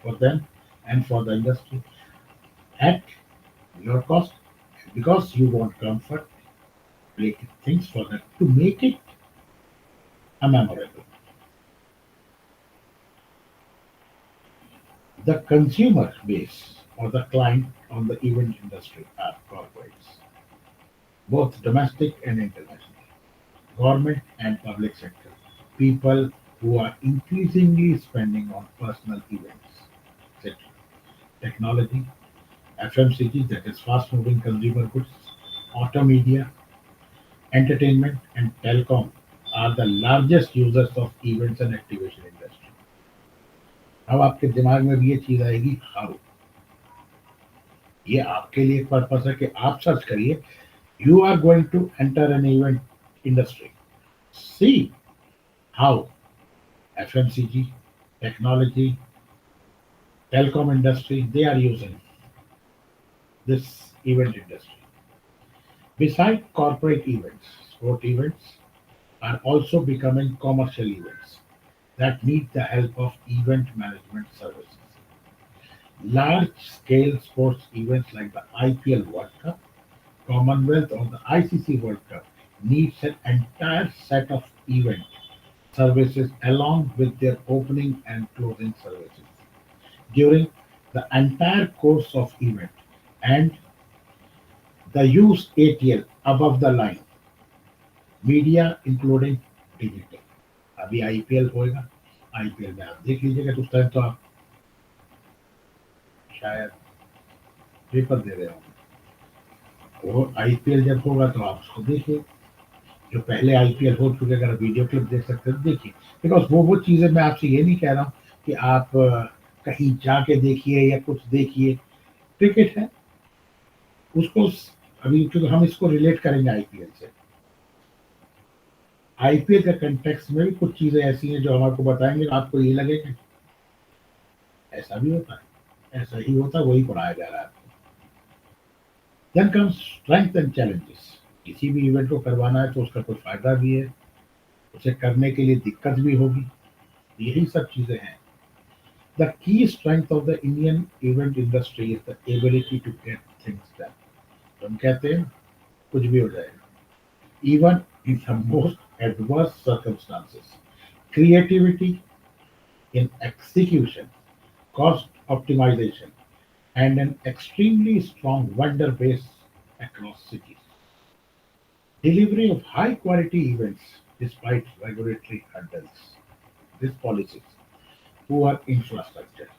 for them and for the industry at your cost because you want comfort, make things for them to make it a memorable. The consumer base or the client on the event industry are corporates, both domestic and international, government and public sector, people who are increasingly spending on personal events, etc. Technology, FMCG, that is fast moving consumer goods, auto media, entertainment, and telecom are the largest users of events and activation industry. अब आपके दिमाग में भी ये चीज आएगी how ये आपके लिए पर्पस है कि आप सर्च करिए you are going to enter an event industry see how FMCG, technology, telecom industry, they are using this event industry. Besides corporate events, sport events are also becoming commercial events that need the help of event management services. Large-scale sports events like the IPL World Cup, Commonwealth or the ICC World Cup needs an entire set of event services along with their opening and closing services during the entire course of event and the use ATL above the line media including digital अभी IPL होएगा IPL में आप देख लीजिएगा तो उस time तो आप शायद पेपर दे रहे होंगे वो आईपीएल जब होगा तो आप उसको देखिए जो पहले आईपीएल हो चुके अगर वीडियो क्लिप देख सकते हैं तो देखिए बिकॉज वो चीज़ें मैं आपसे ये नहीं कह रहा हूँ कि आप कहीं जाके देखिए या कुछ देखिए क्रिकेट है उसको अभी क्योंकि हम इसको रिलेट करेंगे आईपीएल से आईपीएल का कंटेक्स्ट में भी कुछ चीजें ऐसी हैं जो हम आपको बताएंगे आपको ये लगेगा ऐसा भी होता है ऐसा ही होता है वही पढ़ाया जा रहा है आपको then comes strength and challenges किसी भी इवेंट को करवाना है तो उसका कोई फायदा भी है उसे करने के लिए दिक्कत भी होगी यही सब चीजें हैं the key strength of the Indian event industry is the ability to get things done तो हम कहते हैं कुछ भी हो जाएगा even in the most adverse circumstances. Creativity in execution, cost optimization, and an extremely strong vendor base across cities. Delivery of high quality events despite regulatory hurdles. These policies, poor infrastructure,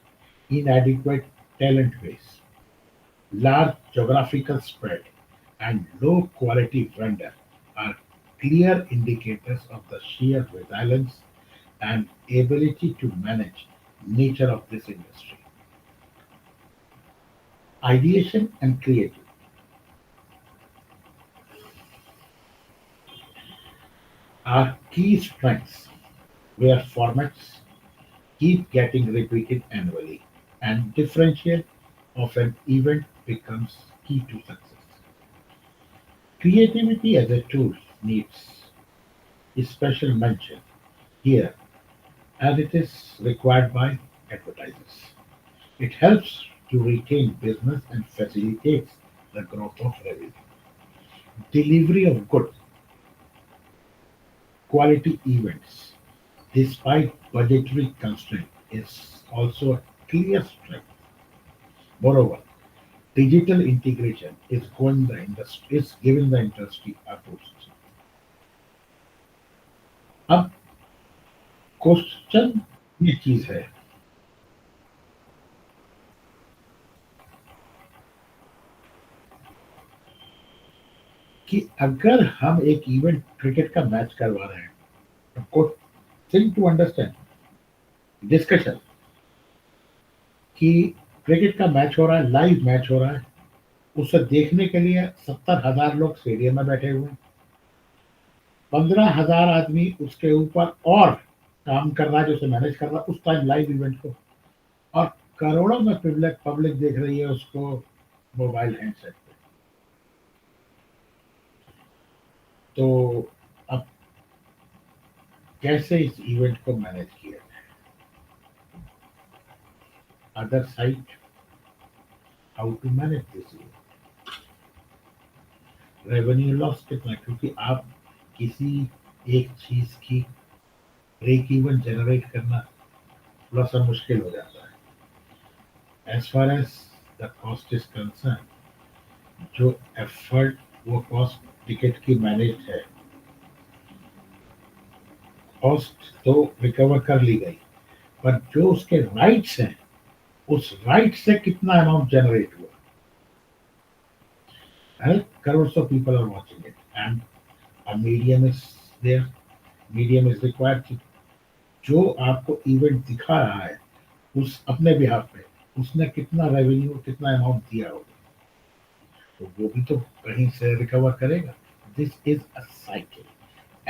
inadequate talent base, large geographical spread, and low quality vendor are clear indicators of the sheer resilience and ability to manage nature of this industry. Ideation and creativity are key strengths where formats keep getting repeated annually and differential of an event becomes key to success. Creativity as a tool needs a special mention here as it is required by advertisers. It helps to retain business and facilitates the growth of revenue. Delivery of good quality events despite budgetary constraint is also a clear strength. Moreover, digital integration is giving the industry a boost. अब question ये चीज है कि अगर हम एक event cricket का match करवा रहे हैं तो थिंग टू अंडरस्टैंड डिस्कशन कि क्रिकेट का मैच हो रहा है, लाइव मैच हो रहा है, उसे देखने के लिए 70,000 लोग स्टेडियम में बैठे हुए हैं, 15,000 आदमी उसके ऊपर और काम कर रहा है, जो उसे मैनेज कर रहा है उस टाइम लाइव इवेंट को, और करोड़ों में पब्लिक पब्लिक देख रही है उसको मोबाइल हैंडसेट पे। तो अब कैसे इस इवेंट को मैनेज किया जाए? Other side, how to manage this event? Revenue loss कितना? क्योंकि आप किसी एक चीज की ब्रेक इवन जनरेट करना थोड़ा सा मुश्किल हो जाता है। As far as the cost is concerned, जो एफर्ट वो कॉस्ट टिकट की मैनेज है, कॉस्ट तो रिकवर कर ली गई, पर जो उसके राइट्स हैं, उस राइट से कितना अमाउंट जनरेट हुआ? Crores of people are watching it, and a medium is there. Medium is required कि जो आपको इवेंट दिखा रहा है उस अपने बिहाफ पे उसने कितना रेवेन्यू, कितना अमाउंट दिया होगा, तो वो भी तो कहीं से रिकवर करेगा। This is a cycle,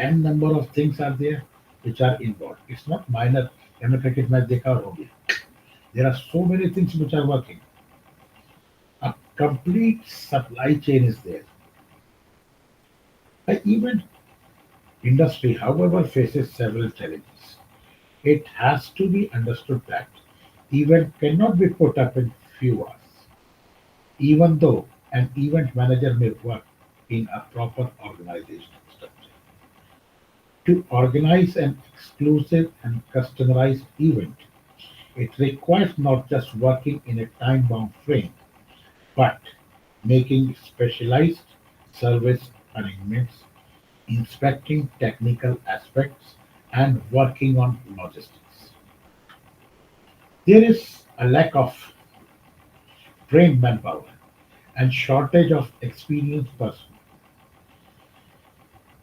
an number of things are there which are involved. It's not minor. हमने क्रिकेट मैच देखा और हो गया। There are so many things which are working. A complete supply chain is there. The event industry, however, faces several challenges. It has to be understood that event cannot be put up in few hours, even though an event manager may work in a proper organizational structure. To organize an exclusive and customized event, it requires not just working in a time-bound frame, but making specialized service arrangements, inspecting technical aspects, and working on logistics. There is a lack of trained manpower and shortage of experienced personnel.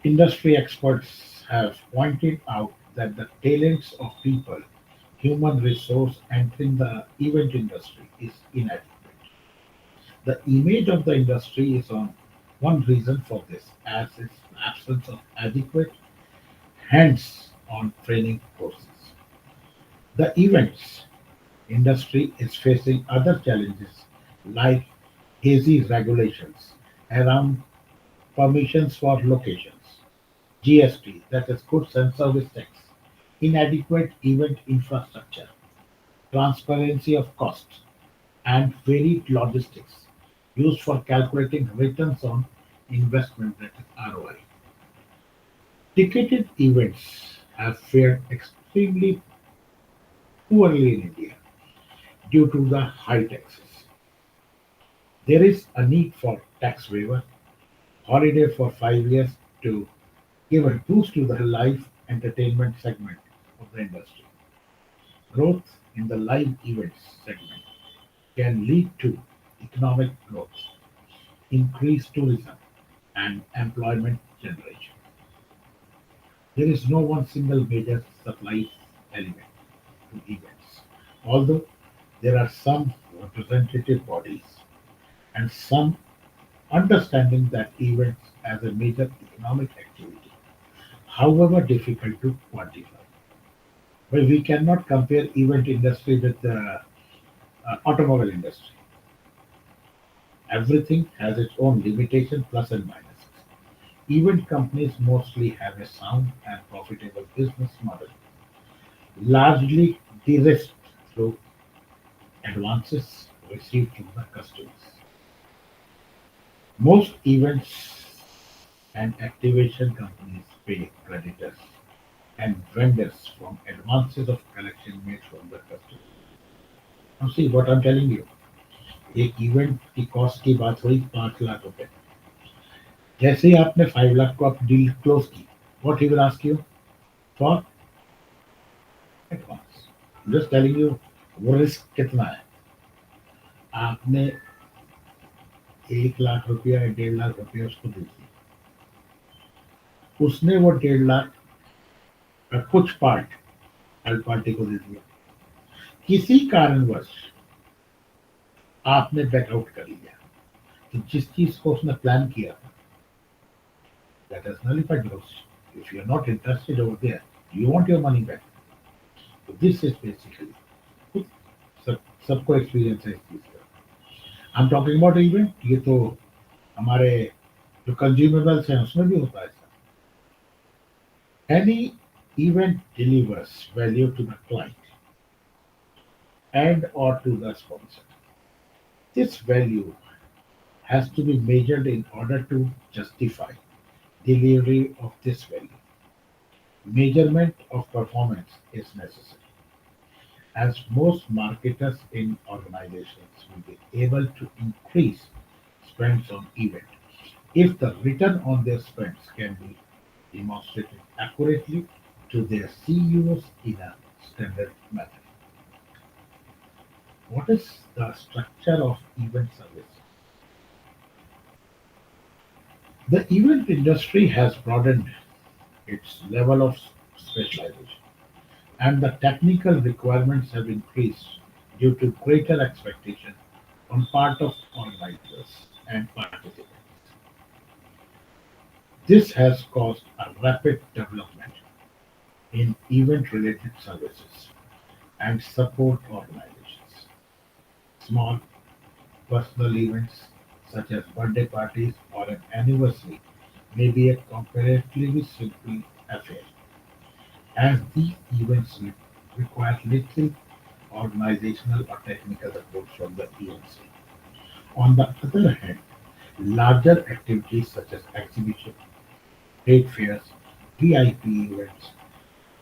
Industry experts have pointed out that the talents of people, human resource entering the event industry is inadequate. The image of the industry is on one reason for this, as its absence of adequate hands-on training courses. The events industry is facing other challenges like hazy regulations around permissions for locations, GST, that is goods and service tax, inadequate event infrastructure, transparency of costs, and varied logistics used for calculating returns on investment, that is ROI. Ticketed events have fared extremely poorly in India due to the high taxes. There is a need for tax waiver, holiday for 5 years to give a boost to the live entertainment segment of the industry. Growth in the live events segment can lead to economic growth, increased tourism, and employment generation. There is no one single major supply element to events, although there are some representative bodies and some understanding that events as a major economic activity, however difficult to quantify. Well, we cannot compare event industry with the automobile industry. Everything has its own limitation, plus and minuses. Event companies mostly have a sound and profitable business model, largely de-risked through advances received from the customers. Most events and activation companies pay creditors and vendors from advances of collection made from the customer. Now see what I'm telling you. एक event की cost की बात हुई 5 लाख रुपए. जैसे ही आपने 5 लाख को आप डील क्लोज की, what he will ask you for advance. Just telling you वो रिस्क कितना है. आपने 1 लाख रुपया या 1.5 लाख रुपया उसको दे दिया. उसने वो 1.5 लाख का कुछ पार्ट थर्ड पार्टी को दे दिया. किसी कारणवश आपने बैकआउट कर लिया, तो जिस चीज को उसने प्लान किया था, that has nullified because if you are not interested over there, you want your money back. So this is basically सब सबको एक्सपीरियंस है इस चीज का. I am talking about event. ये तो हमारे जो कंज्यूमेबल्स हैं उसमें भी होता है ऐसा. Any event delivers value to the client and or to the sponsor. This value has to be measured in order to justify delivery of this value. Measurement of performance is necessary, as most marketers in organizations will be able to increase spends on event if the return on their spends can be demonstrated accurately to their CEOs in a standard method. What is the structure of event service? The event industry has broadened its level of specialization, and the technical requirements have increased due to greater expectation on part of organizers and participants. This has caused a rapid development in event-related services and support organizations. Small personal events such as birthday parties or an anniversary may be a comparatively simple affair, as these events require little organizational or technical support from the EMC. On the other hand, larger activities such as exhibition, trade fairs, VIP events,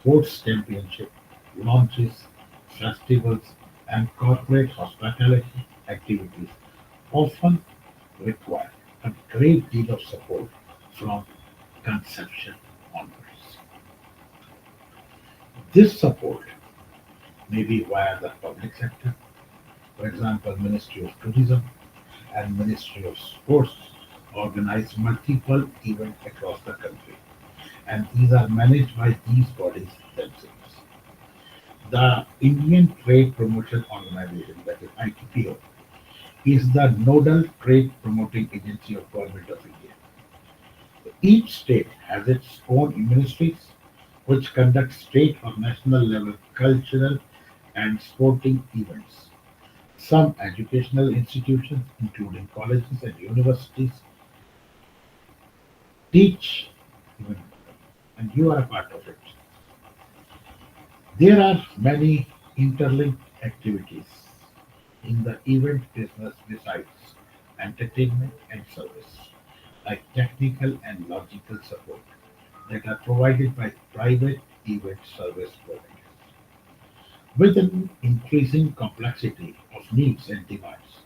sports championship, launches, festivals, and corporate hospitality activities often require a great deal of support from conception onwards. This support may be via the public sector, for example, Ministry of Tourism and Ministry of Sports organize multiple events across the country, and these are managed by these bodies themselves. The Indian Trade Promotion Organization, that is ITPO, is the nodal trade promoting agency of Government of India. Each state has its own ministries which conduct state or national level cultural and sporting events. Some educational institutions, including colleges and universities, teach even, and you are a part of it. There are many interlinked activities in the event business besides entertainment and service, like technical and logical support that are provided by private event service providers. With an increasing complexity of needs and demands,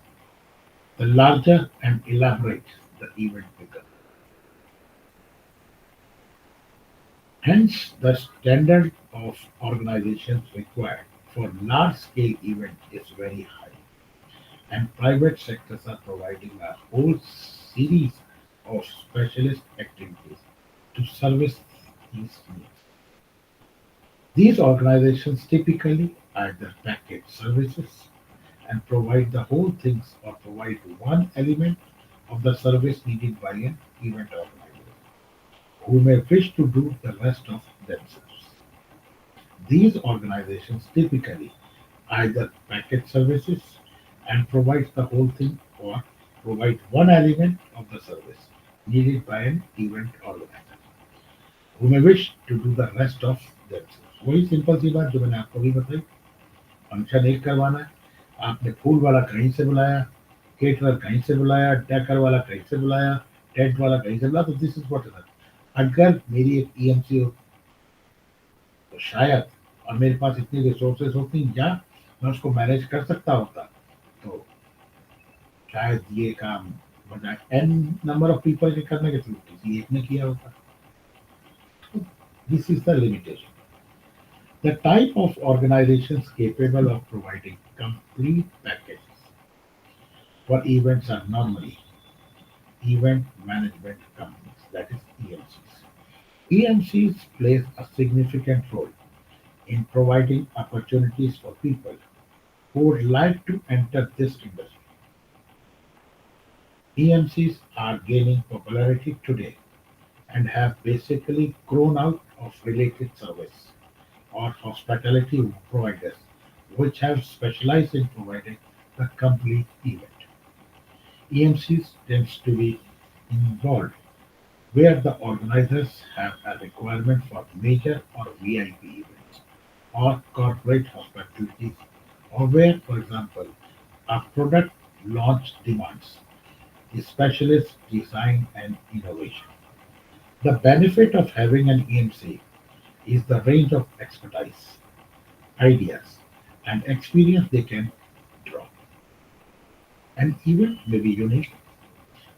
The larger and elaborate the event becomes. Hence, the standard of organizations required for large-scale events is very high, and private sectors are providing a whole series of specialist activities to service these needs. These organizations typically either package services and provide the whole things or provide one element of the service needed by an event organizer who may wish to do the rest of themselves. These organizations typically either package services and provide the whole thing or provide one element of the service needed by an event organizer who may wish to do the rest of themselves. वही simple सी बात जो मैंने आपको भी बताई, function एक करवाना है, आपने फूल वाला कहीं से बुलाया, केटरर कहीं से बुलाया, डेकर वाला कहीं से बुलाया, टेंट वाला कहीं से बुलाया, तो दिस इज व्हाट इज। अगर मेरी एक ईएमसी हो तो शायद, और मेरे पास इतनी रिसोर्सेज होती या मैं उसको मैनेज कर सकता होता, तो शायद ये काम बजाय एन नंबर ऑफ पीपल के करने के थ्रू किसी एक ने किया होता। This is the limitation. The type of organizations capable of providing complete packages for events are normally event management companies, that is EMCs. EMCs plays a significant role in providing opportunities for people who would like to enter this industry. EMCs are gaining popularity today and have basically grown out of related service or hospitality providers which have specialized in providing the complete event. EMCs tends to be involved where the organizers have a requirement for major or VIP events or corporate hospitality, or where, for example, a product launch demands a specialist design and innovation. The benefit of having an EMC is the range of expertise, ideas, and experience they can draw. An event may be unique,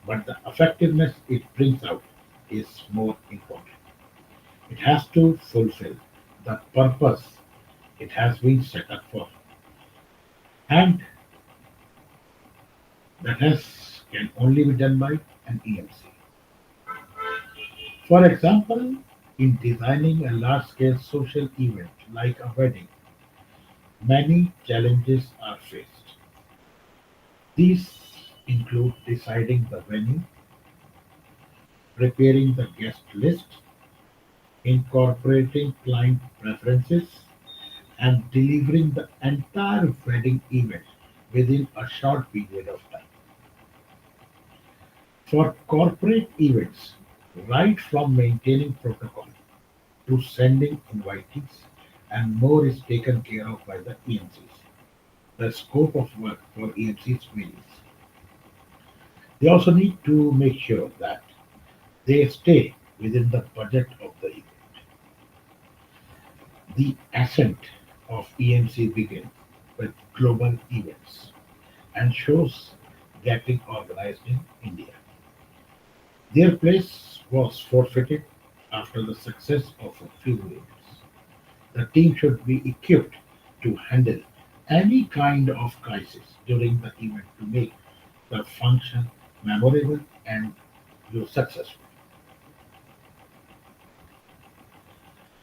but the effectiveness it brings out is more important. It has to fulfill the purpose it has been set up for, and that has can only be done by an EMC. For example, in designing a large-scale social event like a wedding, many challenges are faced. These include deciding the venue, preparing the guest list, incorporating client preferences, and delivering the entire wedding event within a short period of time. For corporate events, right from maintaining protocol to sending invitees and more is taken care of by the EMCs. The scope of work for EMCs varies. They also need to make sure that they stay within the budget of the event. The ascent of EMC began with global events and shows getting organized in India. Their place was forfeited after the success of a few events. The team should be equipped to handle any kind of crisis during the event to make the function memorable and successful.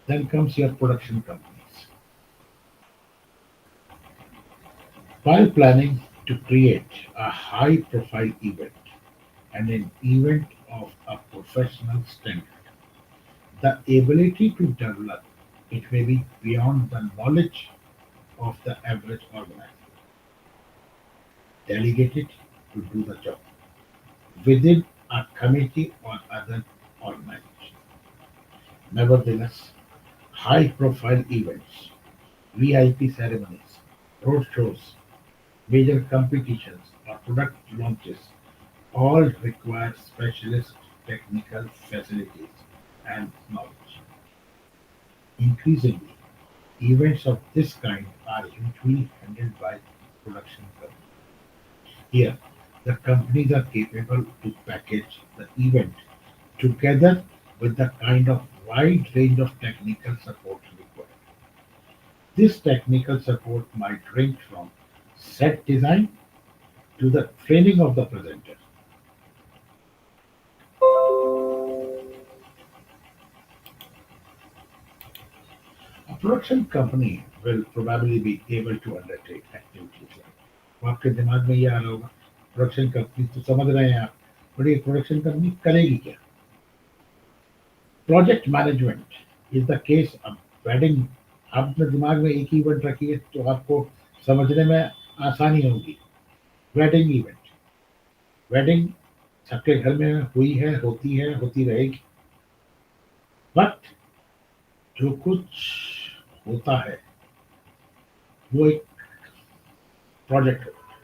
Then comes your production companies. While planning to create a high profile event and an event of a professional standard, the ability to develop it may be beyond the knowledge of the average organizer. Delegate it to do the job within a committee or other organization. Nevertheless, high profile events, VIP ceremonies, road shows, major competitions, or product launches all require specialist technical facilities and knowledge. Increasingly, events of this kind are usually handled by production companies. Here, The companies are capable to package the event together with the kind of wide range of technical support required. This technical support might range from set design to the training of the presenter. A production company will probably be able to undertake activities like, तो आपके दिमाग में ये आ रहा होगा, production company तो समझ रहे हैं आप, बट ये प्रोडक्शन कंपनी करेगी क्या? Project management is the case अब वेडिंग, आप अपने दिमाग में एक इवेंट रखिए तो आपको समझने में आसानी होगी। वेडिंग इवेंट, वेडिंग सबके घर में हुई है, होती रहेगी, बट जो कुछ होता है वो एक प्रोजेक्ट होता है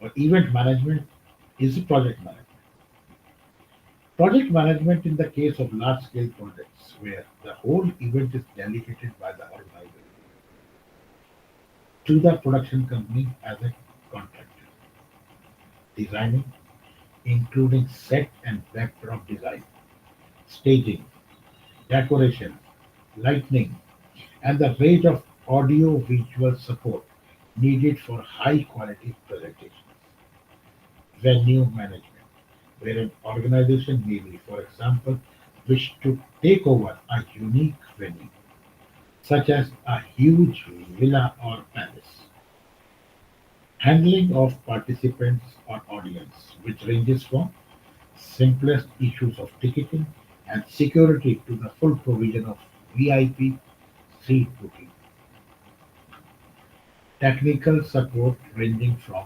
और event management is project management. Project management in the case of large scale projects where the whole event is delegated by the organizer to the production company as a contractor. Designing, including set and backdrop design, staging, decoration, lighting, and the range of audio visual support needed for high quality presentations. Venue management, where an organization may be, for example, wish to take over a unique venue, such as a huge villa or palace. Handling of participants or audience, which ranges from simplest issues of ticketing and security to the full provision of VIP seat booking. Technical support ranging from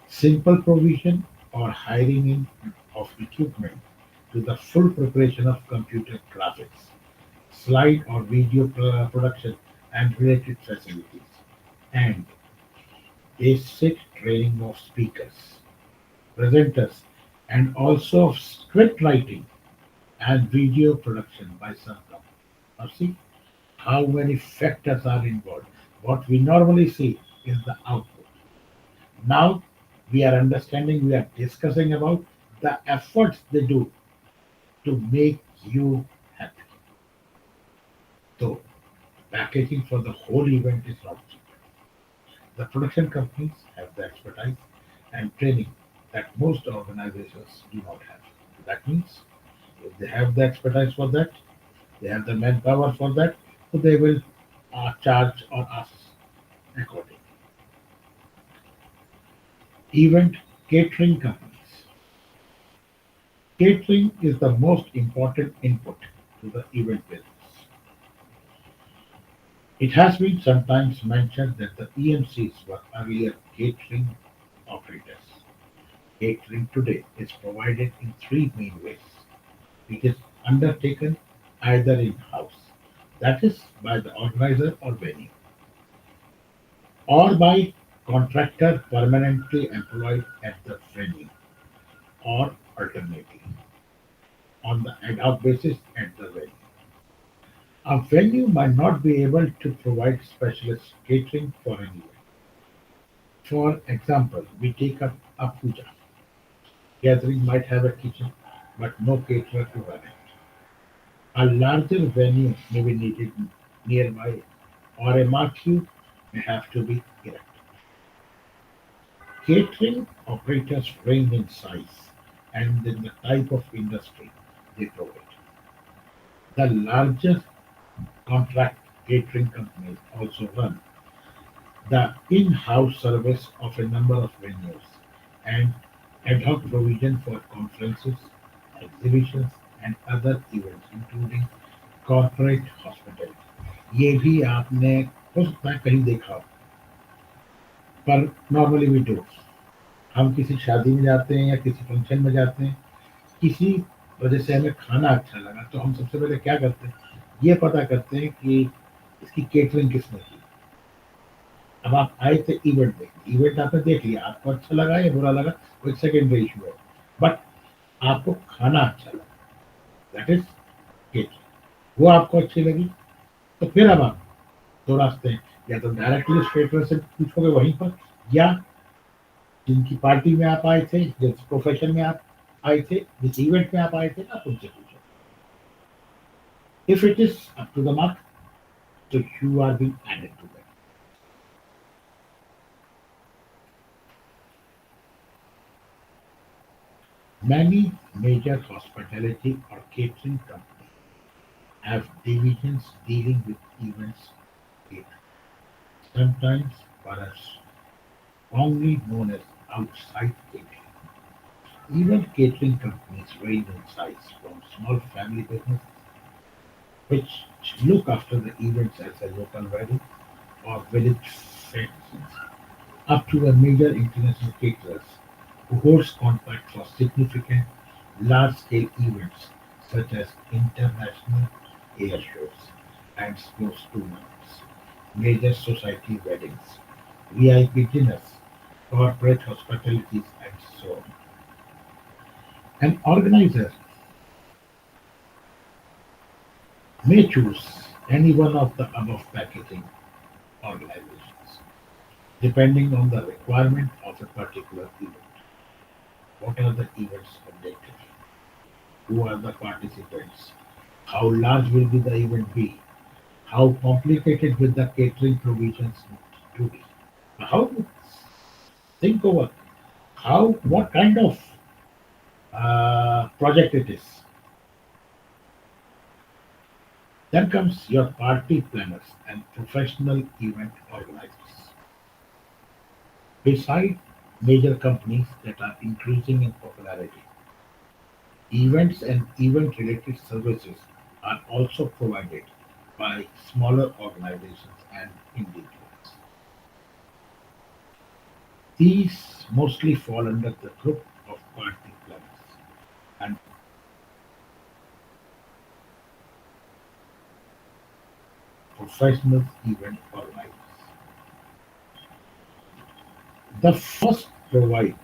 simple provision or hiring in of equipment to the full preparation of computer graphics, slide or video production and related facilities, and basic training of speakers, presenters, and also of script writing and video production by some companies. Now see how many factors are involved. What we normally see is the output. Now we are understanding, we are discussing about the efforts they do to make you happy. So packaging for the whole event is not cheap. The production companies have the expertise and training that most organizations do not have. That means if they have the expertise for that, they have the manpower for that, so they will charge or ask accordingly. Event catering companies. Catering is the most important input to the event business. It has been sometimes mentioned that the EMCs were earlier catering operators. Catering today is provided in three main ways. It is undertaken either in-house, that is by the organizer or venue, or by contractor permanently employed at the venue, or alternately, on the ad hoc basis at the venue. A venue might not be able to provide specialist catering for an event. For example, we take up a puja. Gathering might have a kitchen, but no caterer to run it. A larger venue may be needed nearby, or a marquee may have to be erected. Catering operators range in size and in the type of industry they provide. The larger contract catering companies also run the in-house service of a number of venues and ad hoc provision for conferences, exhibitions, and other events, including corporate hospitality. ये भी आपने हो सकता है कहीं देखा हो, पर नॉर्मली वी डू। हम किसी शादी में जाते हैं या किसी फंक्शन में जाते हैं, किसी वजह से हमें खाना अच्छा लगा, तो हम सबसे पहले क्या करते हैं, ये पता करते हैं कि इसकी केटरिंग किसने की। अब आप आए थे इवेंट देखने, इवेंट आपने देख लिया, आपको अच्छा लगा या बुरा लगा वो एक सेकेंडरी इशू है, बट आपको खाना अच्छा लगा, दैट इज केटरिंग, वो आपको अच्छी लगी, तो फिर अब आप दो रास्ते हैं, या तो डायरेक्टली स्ट्रेटर से पूछोगे वहीं पर, या जिनकी पार्टी में आप आए थे, जिस प्रोफेशन में आप आए थे, जिस इवेंट में आप आए थे, आप उनसे पूछो. If it is up to the mark, so you are being added to that. Many major hospitality or catering companies have divisions dealing with events catering, sometimes perhaps wrongly known as outside catering. Event catering companies range in size from small family businesses which look after the events as a local wedding or village festivals, up to a major international caterers who holds contracts for significant large-scale events such as international air shows and sports tournaments, major society weddings, VIP dinners, corporate hospitalities, and so on. An organizer may choose any one of the above packaging organizations, depending on the requirement of a particular event. What are the event's objectives? Who are the participants? How large will be the event be? How complicated will the catering provisions need to be? How to think over how what kind of project it is. Then comes your party planners and professional event organizers. Beside major companies that are increasing in popularity, events and event-related services are also provided by smaller organizations and individuals. These mostly fall under the group of party planners and professional event organizers. The first provide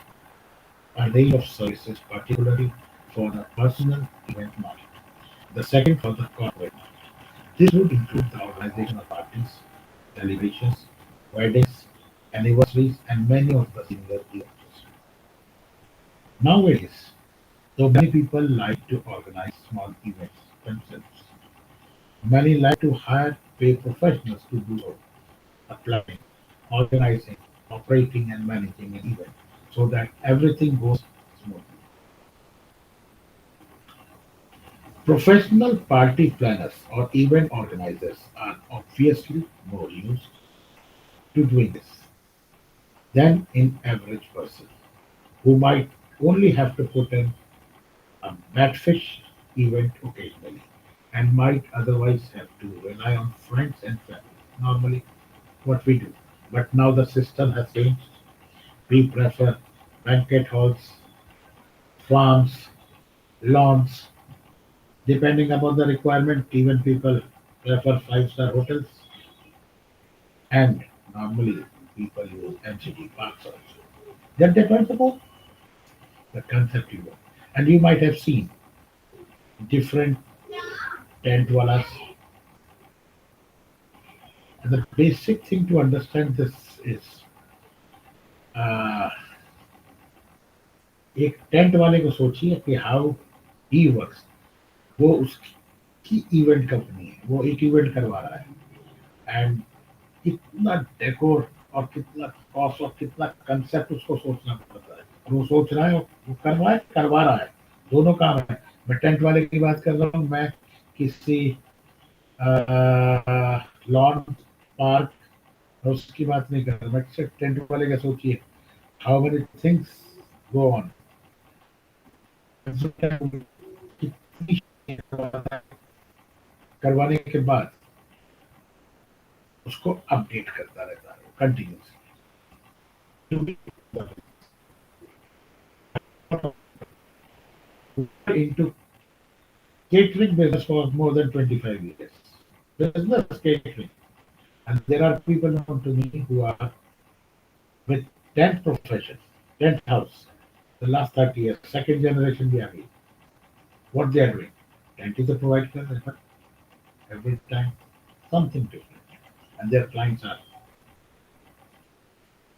a range of services, particularly for the personal event market. The second for the corporate market. This would include the organization of parties, celebrations, weddings, anniversaries, and many of the similar events. Nowadays, though many people like to organize small events themselves, many like to hire pay professionals to do so, planning, organizing, operating, and managing an event so that everything goes smoothly. Professional party planners or event organizers are obviously more used to doing this than an average person who might only have to put in a batfish event occasionally and might otherwise have to rely on friends and family. Normally, what we do. But now the system has changed. We prefer banquet halls, farms, lawns, depending upon the requirement. Even people prefer five-star hotels, and normally people use MCD parks also. That depends upon the concept you want. And you might have seen different tent walas. And the basic thing to understand this is uh, एक tent वाले को सोचिए कि how he works. वो उसकी event company है, वो एक इवेंट करवा रहा है एंड कितना डेकोर और कितना कॉस्ट और कितना कंसेप्ट उसको सोचना पड़ता है. और वो सोच रहा है, वो कर रहा है, करवा रहा है. दोनों काम है. मैं टेंट वाले की बात कर रहा हूँ, मैं किसी लॉन पार्क और उसकी बात नहीं कर रहा. मैं सिर्फ टेंट वाले का सोचिए how many things go on. करवाने के बाद उसको अपडेट करता रहता है continuously. Into catering business for more than 25 years. Business catering. And there are people known to me who are with tent profession, tent house, the last 30 years, second generation we are in. What they are doing? Tent is a provider, but every time something different. And their clients are,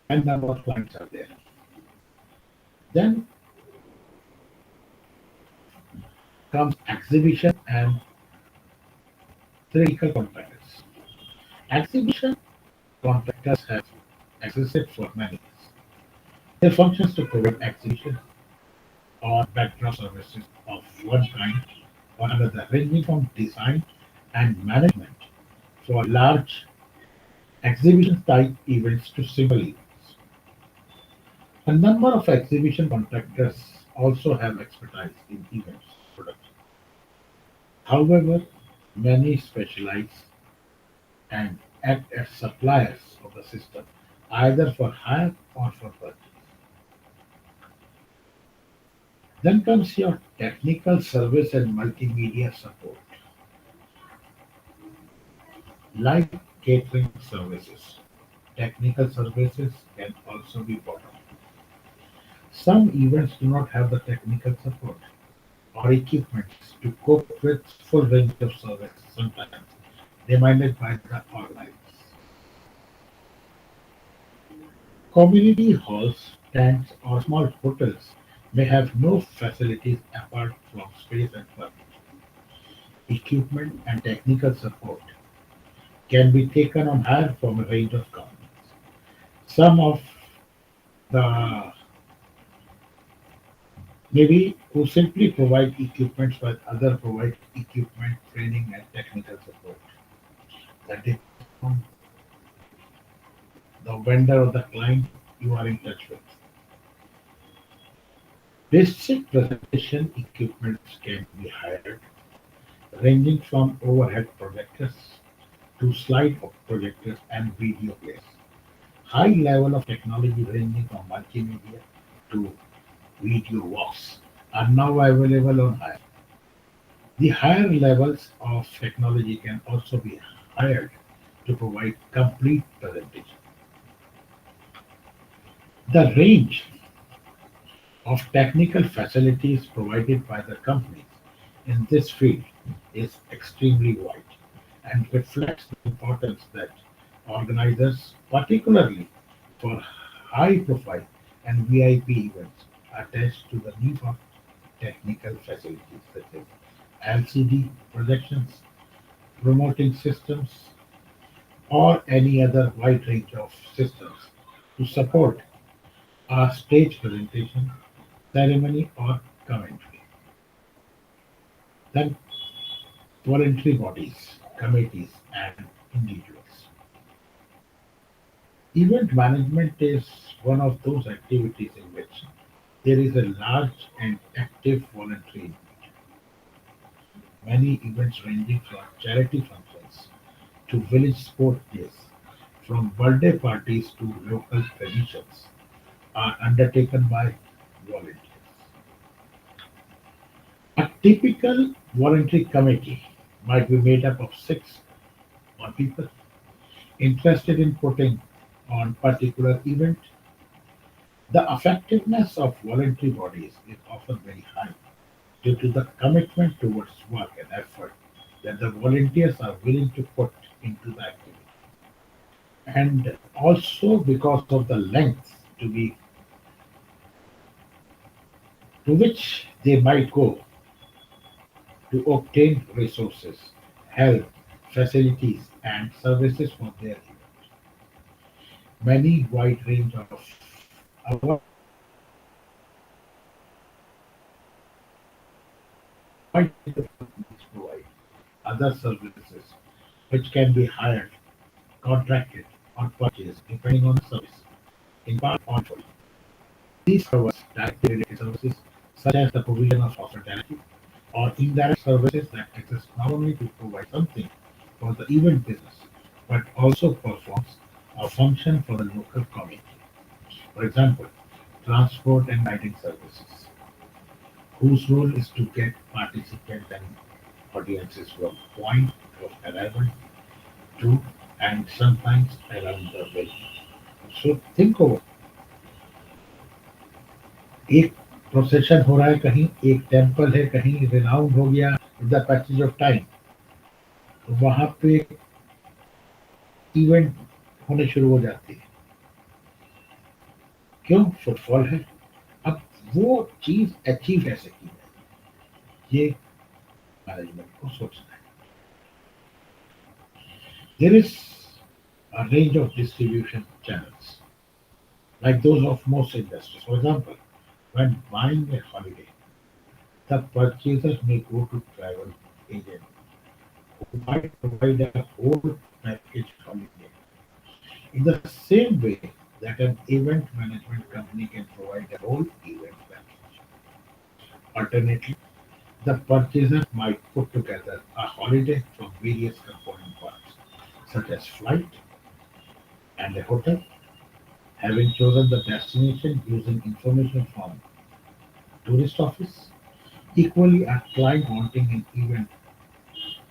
and number of clients are there. Then comes exhibition and theatrical contractors. Exhibition contractors have existed for many years. Their functions to provide exhibition or backdrop services of one kind or another, ranging from design and management for large exhibition type events to simple events. A number of exhibition contractors also have expertise in events production. However, many specialize and act as suppliers of the system, either for hire or for purchase. Then comes your technical service and multimedia support, like catering services. Technical services can also be bought out. Some events do not have the technical support or equipment to cope with full range of services sometimes demanded by the organizers. Community halls, tents, or small hotels may have no facilities apart from space and furniture. Equipment and technical support can be taken on hire from a range of companies. Some of the maybe who simply provide equipment while others provide equipment, training and technical support. That depends on the vendor or the client you are in touch with. Basic presentation equipment can be hired, ranging from overhead projectors to slide projectors and video players. High level of technology ranging from multimedia to video walks are now available on hire. The higher levels of technology can also be hired to provide complete presentation. The range of technical facilities provided by the companies in this field is extremely wide and reflects the importance that organizers, particularly for high profile and VIP events, attach to the need for technical facilities such as LCD projections, promoting systems, or any other wide range of systems to support a stage presentation, ceremony, or commentary. Then voluntary bodies, committees, and individuals. Event management is one of those activities in which there is a large and active voluntary involvement. Many events ranging from charity functions to village sport days, from birthday parties to local traditions, are undertaken by volunteers. A typical voluntary committee might be made up of six or people interested in putting on particular event. The effectiveness of voluntary bodies is often very high due to the commitment towards work and effort that the volunteers are willing to put into the activity, and also because of the length to which they might go to obtain resources, help, facilities, and services for their event. Many wide range of a wide range of companies provide other services which can be hired, contracted, or purchased depending on the service, in part or in full. These covers directly related services such as the provision of hospitality or indirect services that exist not only to provide something for the event business but also performs a function for the local community. For example, transport and guiding services, whose role is to get participants and audiences from point of arrival to and sometimes around the venue. So think over, एक procession हो रहा है कहीं, एक temple है कहीं, renowned हो गया with the passage of time, तो वहां पे इवेंट होने शुरू हो जाती है। क्यों? फुटफॉल है। अब वो चीज अचीव कैसे की जाए, ये मैनेजमेंट को सोचना है. There is a range of distribution channels, like those of most industries. For example, when buying a holiday, the purchaser may go to travel agent who might provide a whole package holiday in the same way that an event management company can provide a whole event package. Alternately, the purchaser might put together a holiday from various component parts, such as flight and a hotel, having chosen the destination using information from tourist office. Equally, a client wanting an event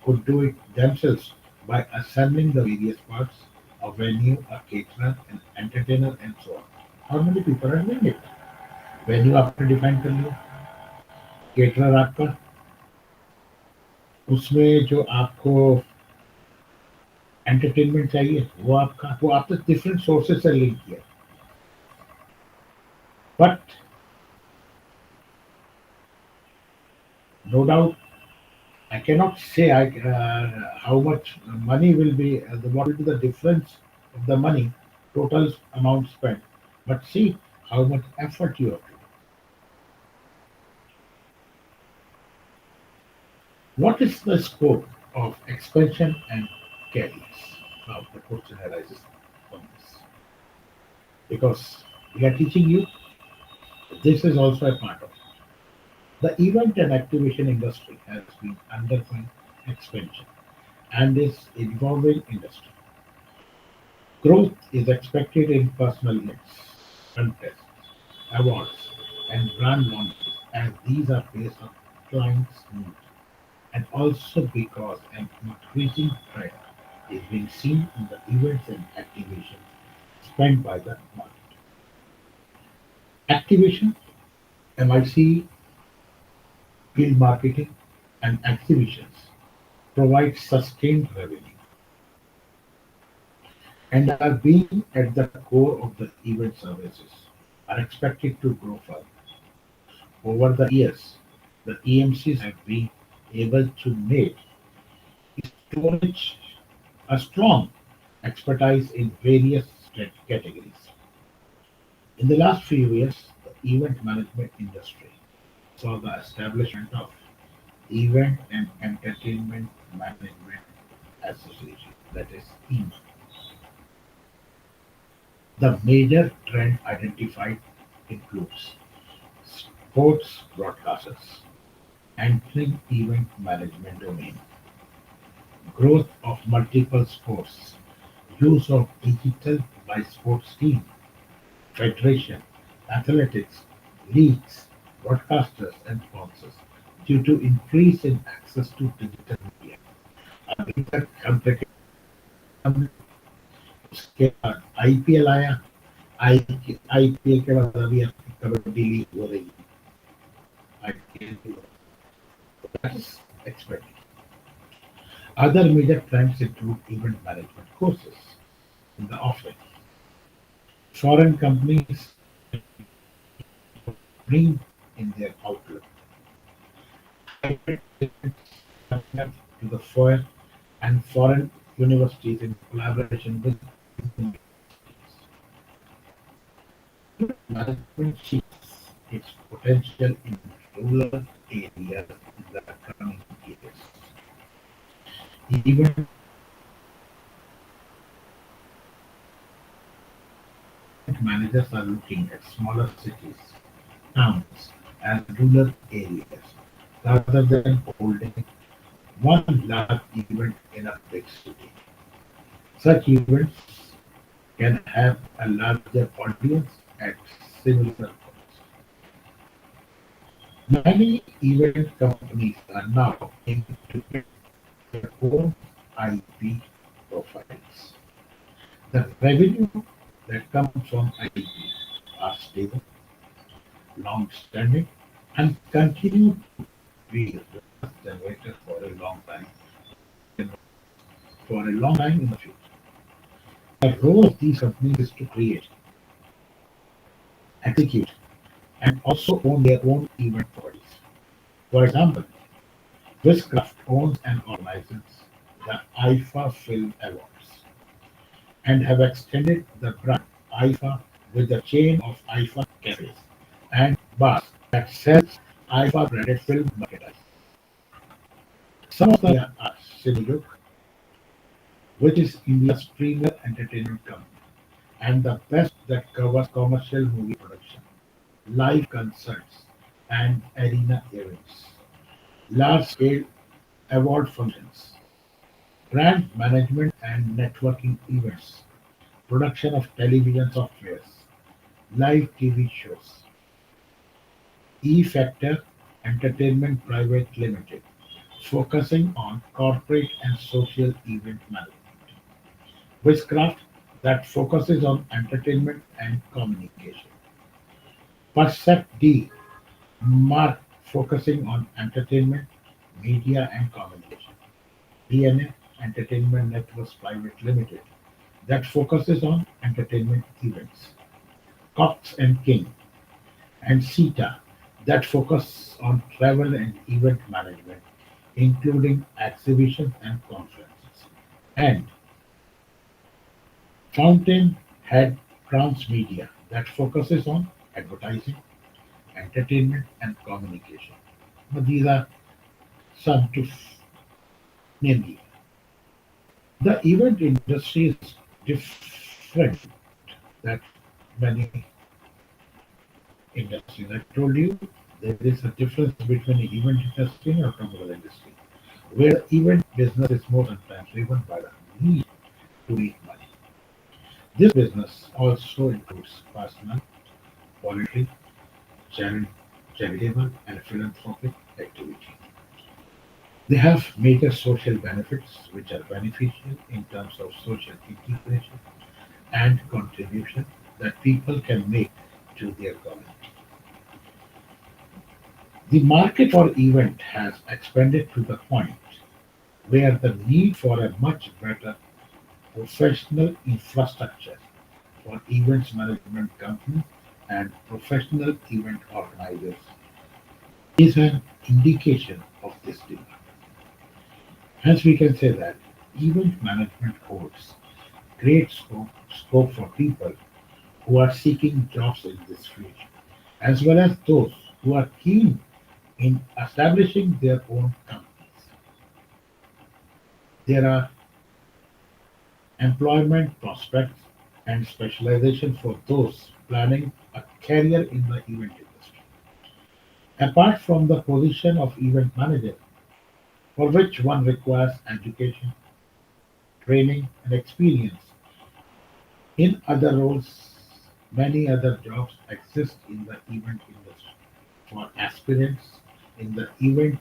could do it themselves by assembling the various parts, a venue, a caterer, an entertainer, and so on. How many people are doing it? Venue आपने define कर लिया, caterer आपका, उसमें जो आपको entertainment चाहिए वो आपका, वो आपने डिफरेंट सोर्सेज से लिंक किया. But no doubt I cannot say how much money will be, what will be the difference of the money, total amount spent. But see how much effort you have to do. What is the scope of expansion and carriers? Now the question arises from this. Because we are teaching you, this is also a part of it. The event and activation industry has been undergoing expansion and is evolving industry. Growth is expected in personal events, contests, awards, and brand launches as these are based on clients' needs, and also because an increasing trend is being seen in the events and activations spent by the market. Activation, MIC, field marketing, and exhibitions provide sustained revenue and are being at the core of the event services are expected to grow further. Over the years, the EMCs have been able to make storage a strong expertise in various categories. In the last few years, the event management industry saw the establishment of Event and Entertainment Management Association, that is EMA. The major trend identified includes sports broadcasters entering event management domain, growth of multiple sports, use of digital by sports team, federation, athletics, leagues, broadcasters and sponsors due to increase in access to digital media. अभी तक हम cricket, उसके बाद IPL आया, आई IPL के बाद अभी आपकी कबड्डी लीग हो रही है, आईपीएल की. That is expected. Other major trends include event management courses in the offering. Foreign companies bring in their outlook. Hybrid events coming up to the fore and foreign universities in collaboration with management sees its potential in rural areas in the coming years. Even managers are looking at smaller cities, towns, and rural areas rather than holding one large event in a big city. Such events can have a larger audience at similar cost. Many event companies are now aiming to build their own IP profiles. The revenue that comes from IP are stable, long-standing, and continue to be generated for a long time in the future. The role of these companies is to create, execute, and also own their own event properties. For example, Wizcraft owns and organizes the IFA Film Awards and have extended the brand IFA with a chain of IFA cafes and bars that sells IFA branded film merchandise. Some of the are Cineluk, which is India's premier entertainment company and the best that covers commercial movie production, live concerts, and arena events, large-scale award functions, brand management and networking events, production of television softwares, live TV shows. E-Factor Entertainment Private Limited, focusing on corporate and social event management. Wizcraft, that focuses on entertainment and communication. Percept D, Mark, focusing on entertainment, media and communication. DNA Entertainment Networks Private Limited, that focuses on entertainment events. Cox and King and CETA, that focus on travel and event management, including exhibitions and conferences. And Fountainhead Transmedia, that focuses on advertising, entertainment, and communication. Now, these are some to name. The event industry is different than many industries. I told you there is a difference between the event industry and automobile industry, where the event business is more sometimes driven by the need to make money. This business also includes personal, voluntary, chari- charitable, and philanthropic activity. They have major social benefits which are beneficial in terms of social integration and contribution that people can make to their community. The market for event has expanded to the point where the need for a much better professional infrastructure for events management companies and professional event organizers is an indication of this demand. Hence, we can say that event management holds great scope for people who are seeking jobs in this field, as well as those who are keen in establishing their own companies. There are employment prospects and specialization for those planning a career in the event industry. Apart from the position of event manager, for which one requires education, training, and experience, in other roles, many other jobs exist in the event industry for aspirants in the event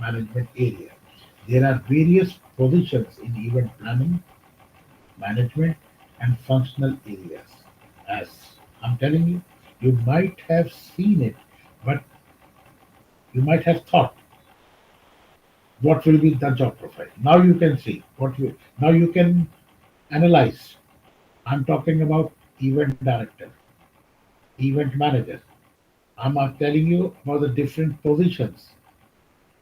management area. There are various positions in event planning, management, and functional areas. As I'm telling you, you might have seen it, but you might have thought what will be the job profile. Now you can see what you now you can analyze. I'm talking about event director, event manager. I'm telling you about the different positions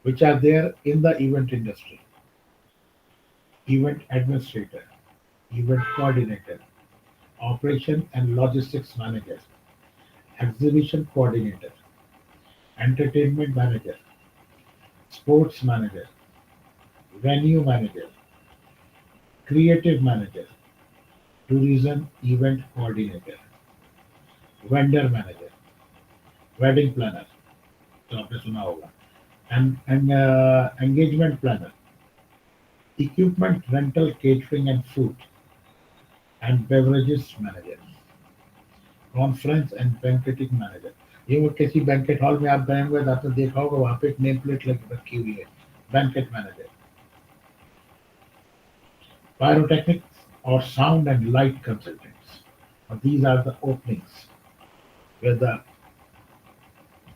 which are there in the event industry. Event administrator, event coordinator, operation and logistics manager, exhibition coordinator, entertainment manager, sports manager, venue manager, creative manager, tourism event coordinator, vendor manager, wedding planner, तो आपने सुना होगा, and engagement planner, equipment rental, catering and food, and beverages manager, conference and banqueting manager. ये वो किसी banquet hall में आप गए होंगे तो आपने देखा होगा वहां पे एक नेम प्लेट लगी रखी हुई है, banquet manager. Pyrotechnics or sound and light consultants. These are the openings where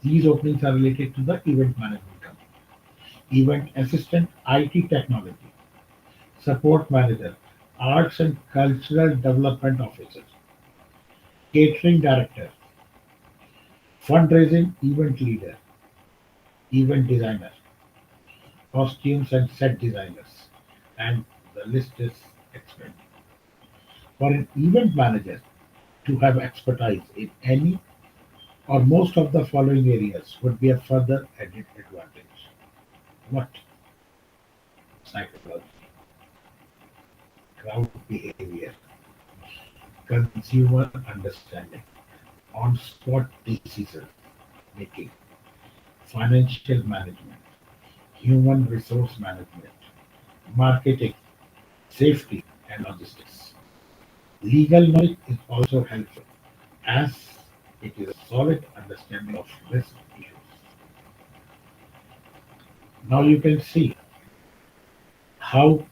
these openings are related to the event management company. Event assistant, IT technology, support manager, arts and cultural development officer, catering director, fundraising event leader, event designer, costumes and set designers, and the list is expanding. For an event manager to have expertise in any or most of the following areas would be a further added advantage. What? Psychology, crowd behavior, consumer understanding, on-spot decision making, financial management, human resource management, marketing, safety, and logistics. Legal knowledge is also helpful as it is a solid understanding of risk issues. Now you can see how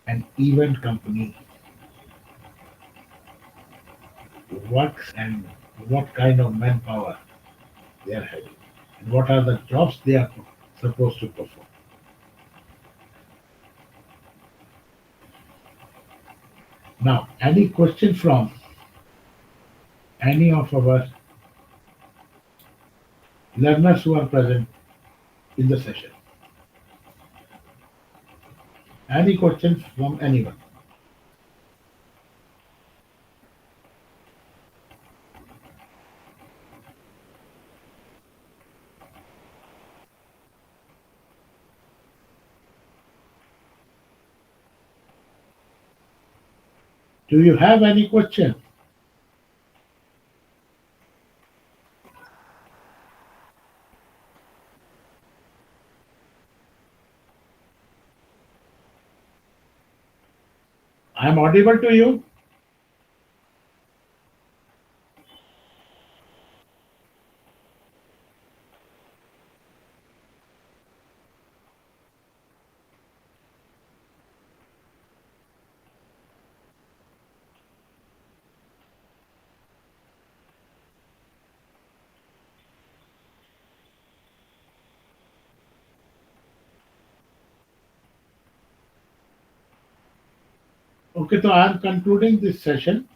an event company works and what kind of manpower they are having and what are the jobs they are supposed to perform. Now, any question from any of our learners who are present in the session? Any questions from anyone? Do you have any question? I am audible to you. Okay, so I am concluding this session.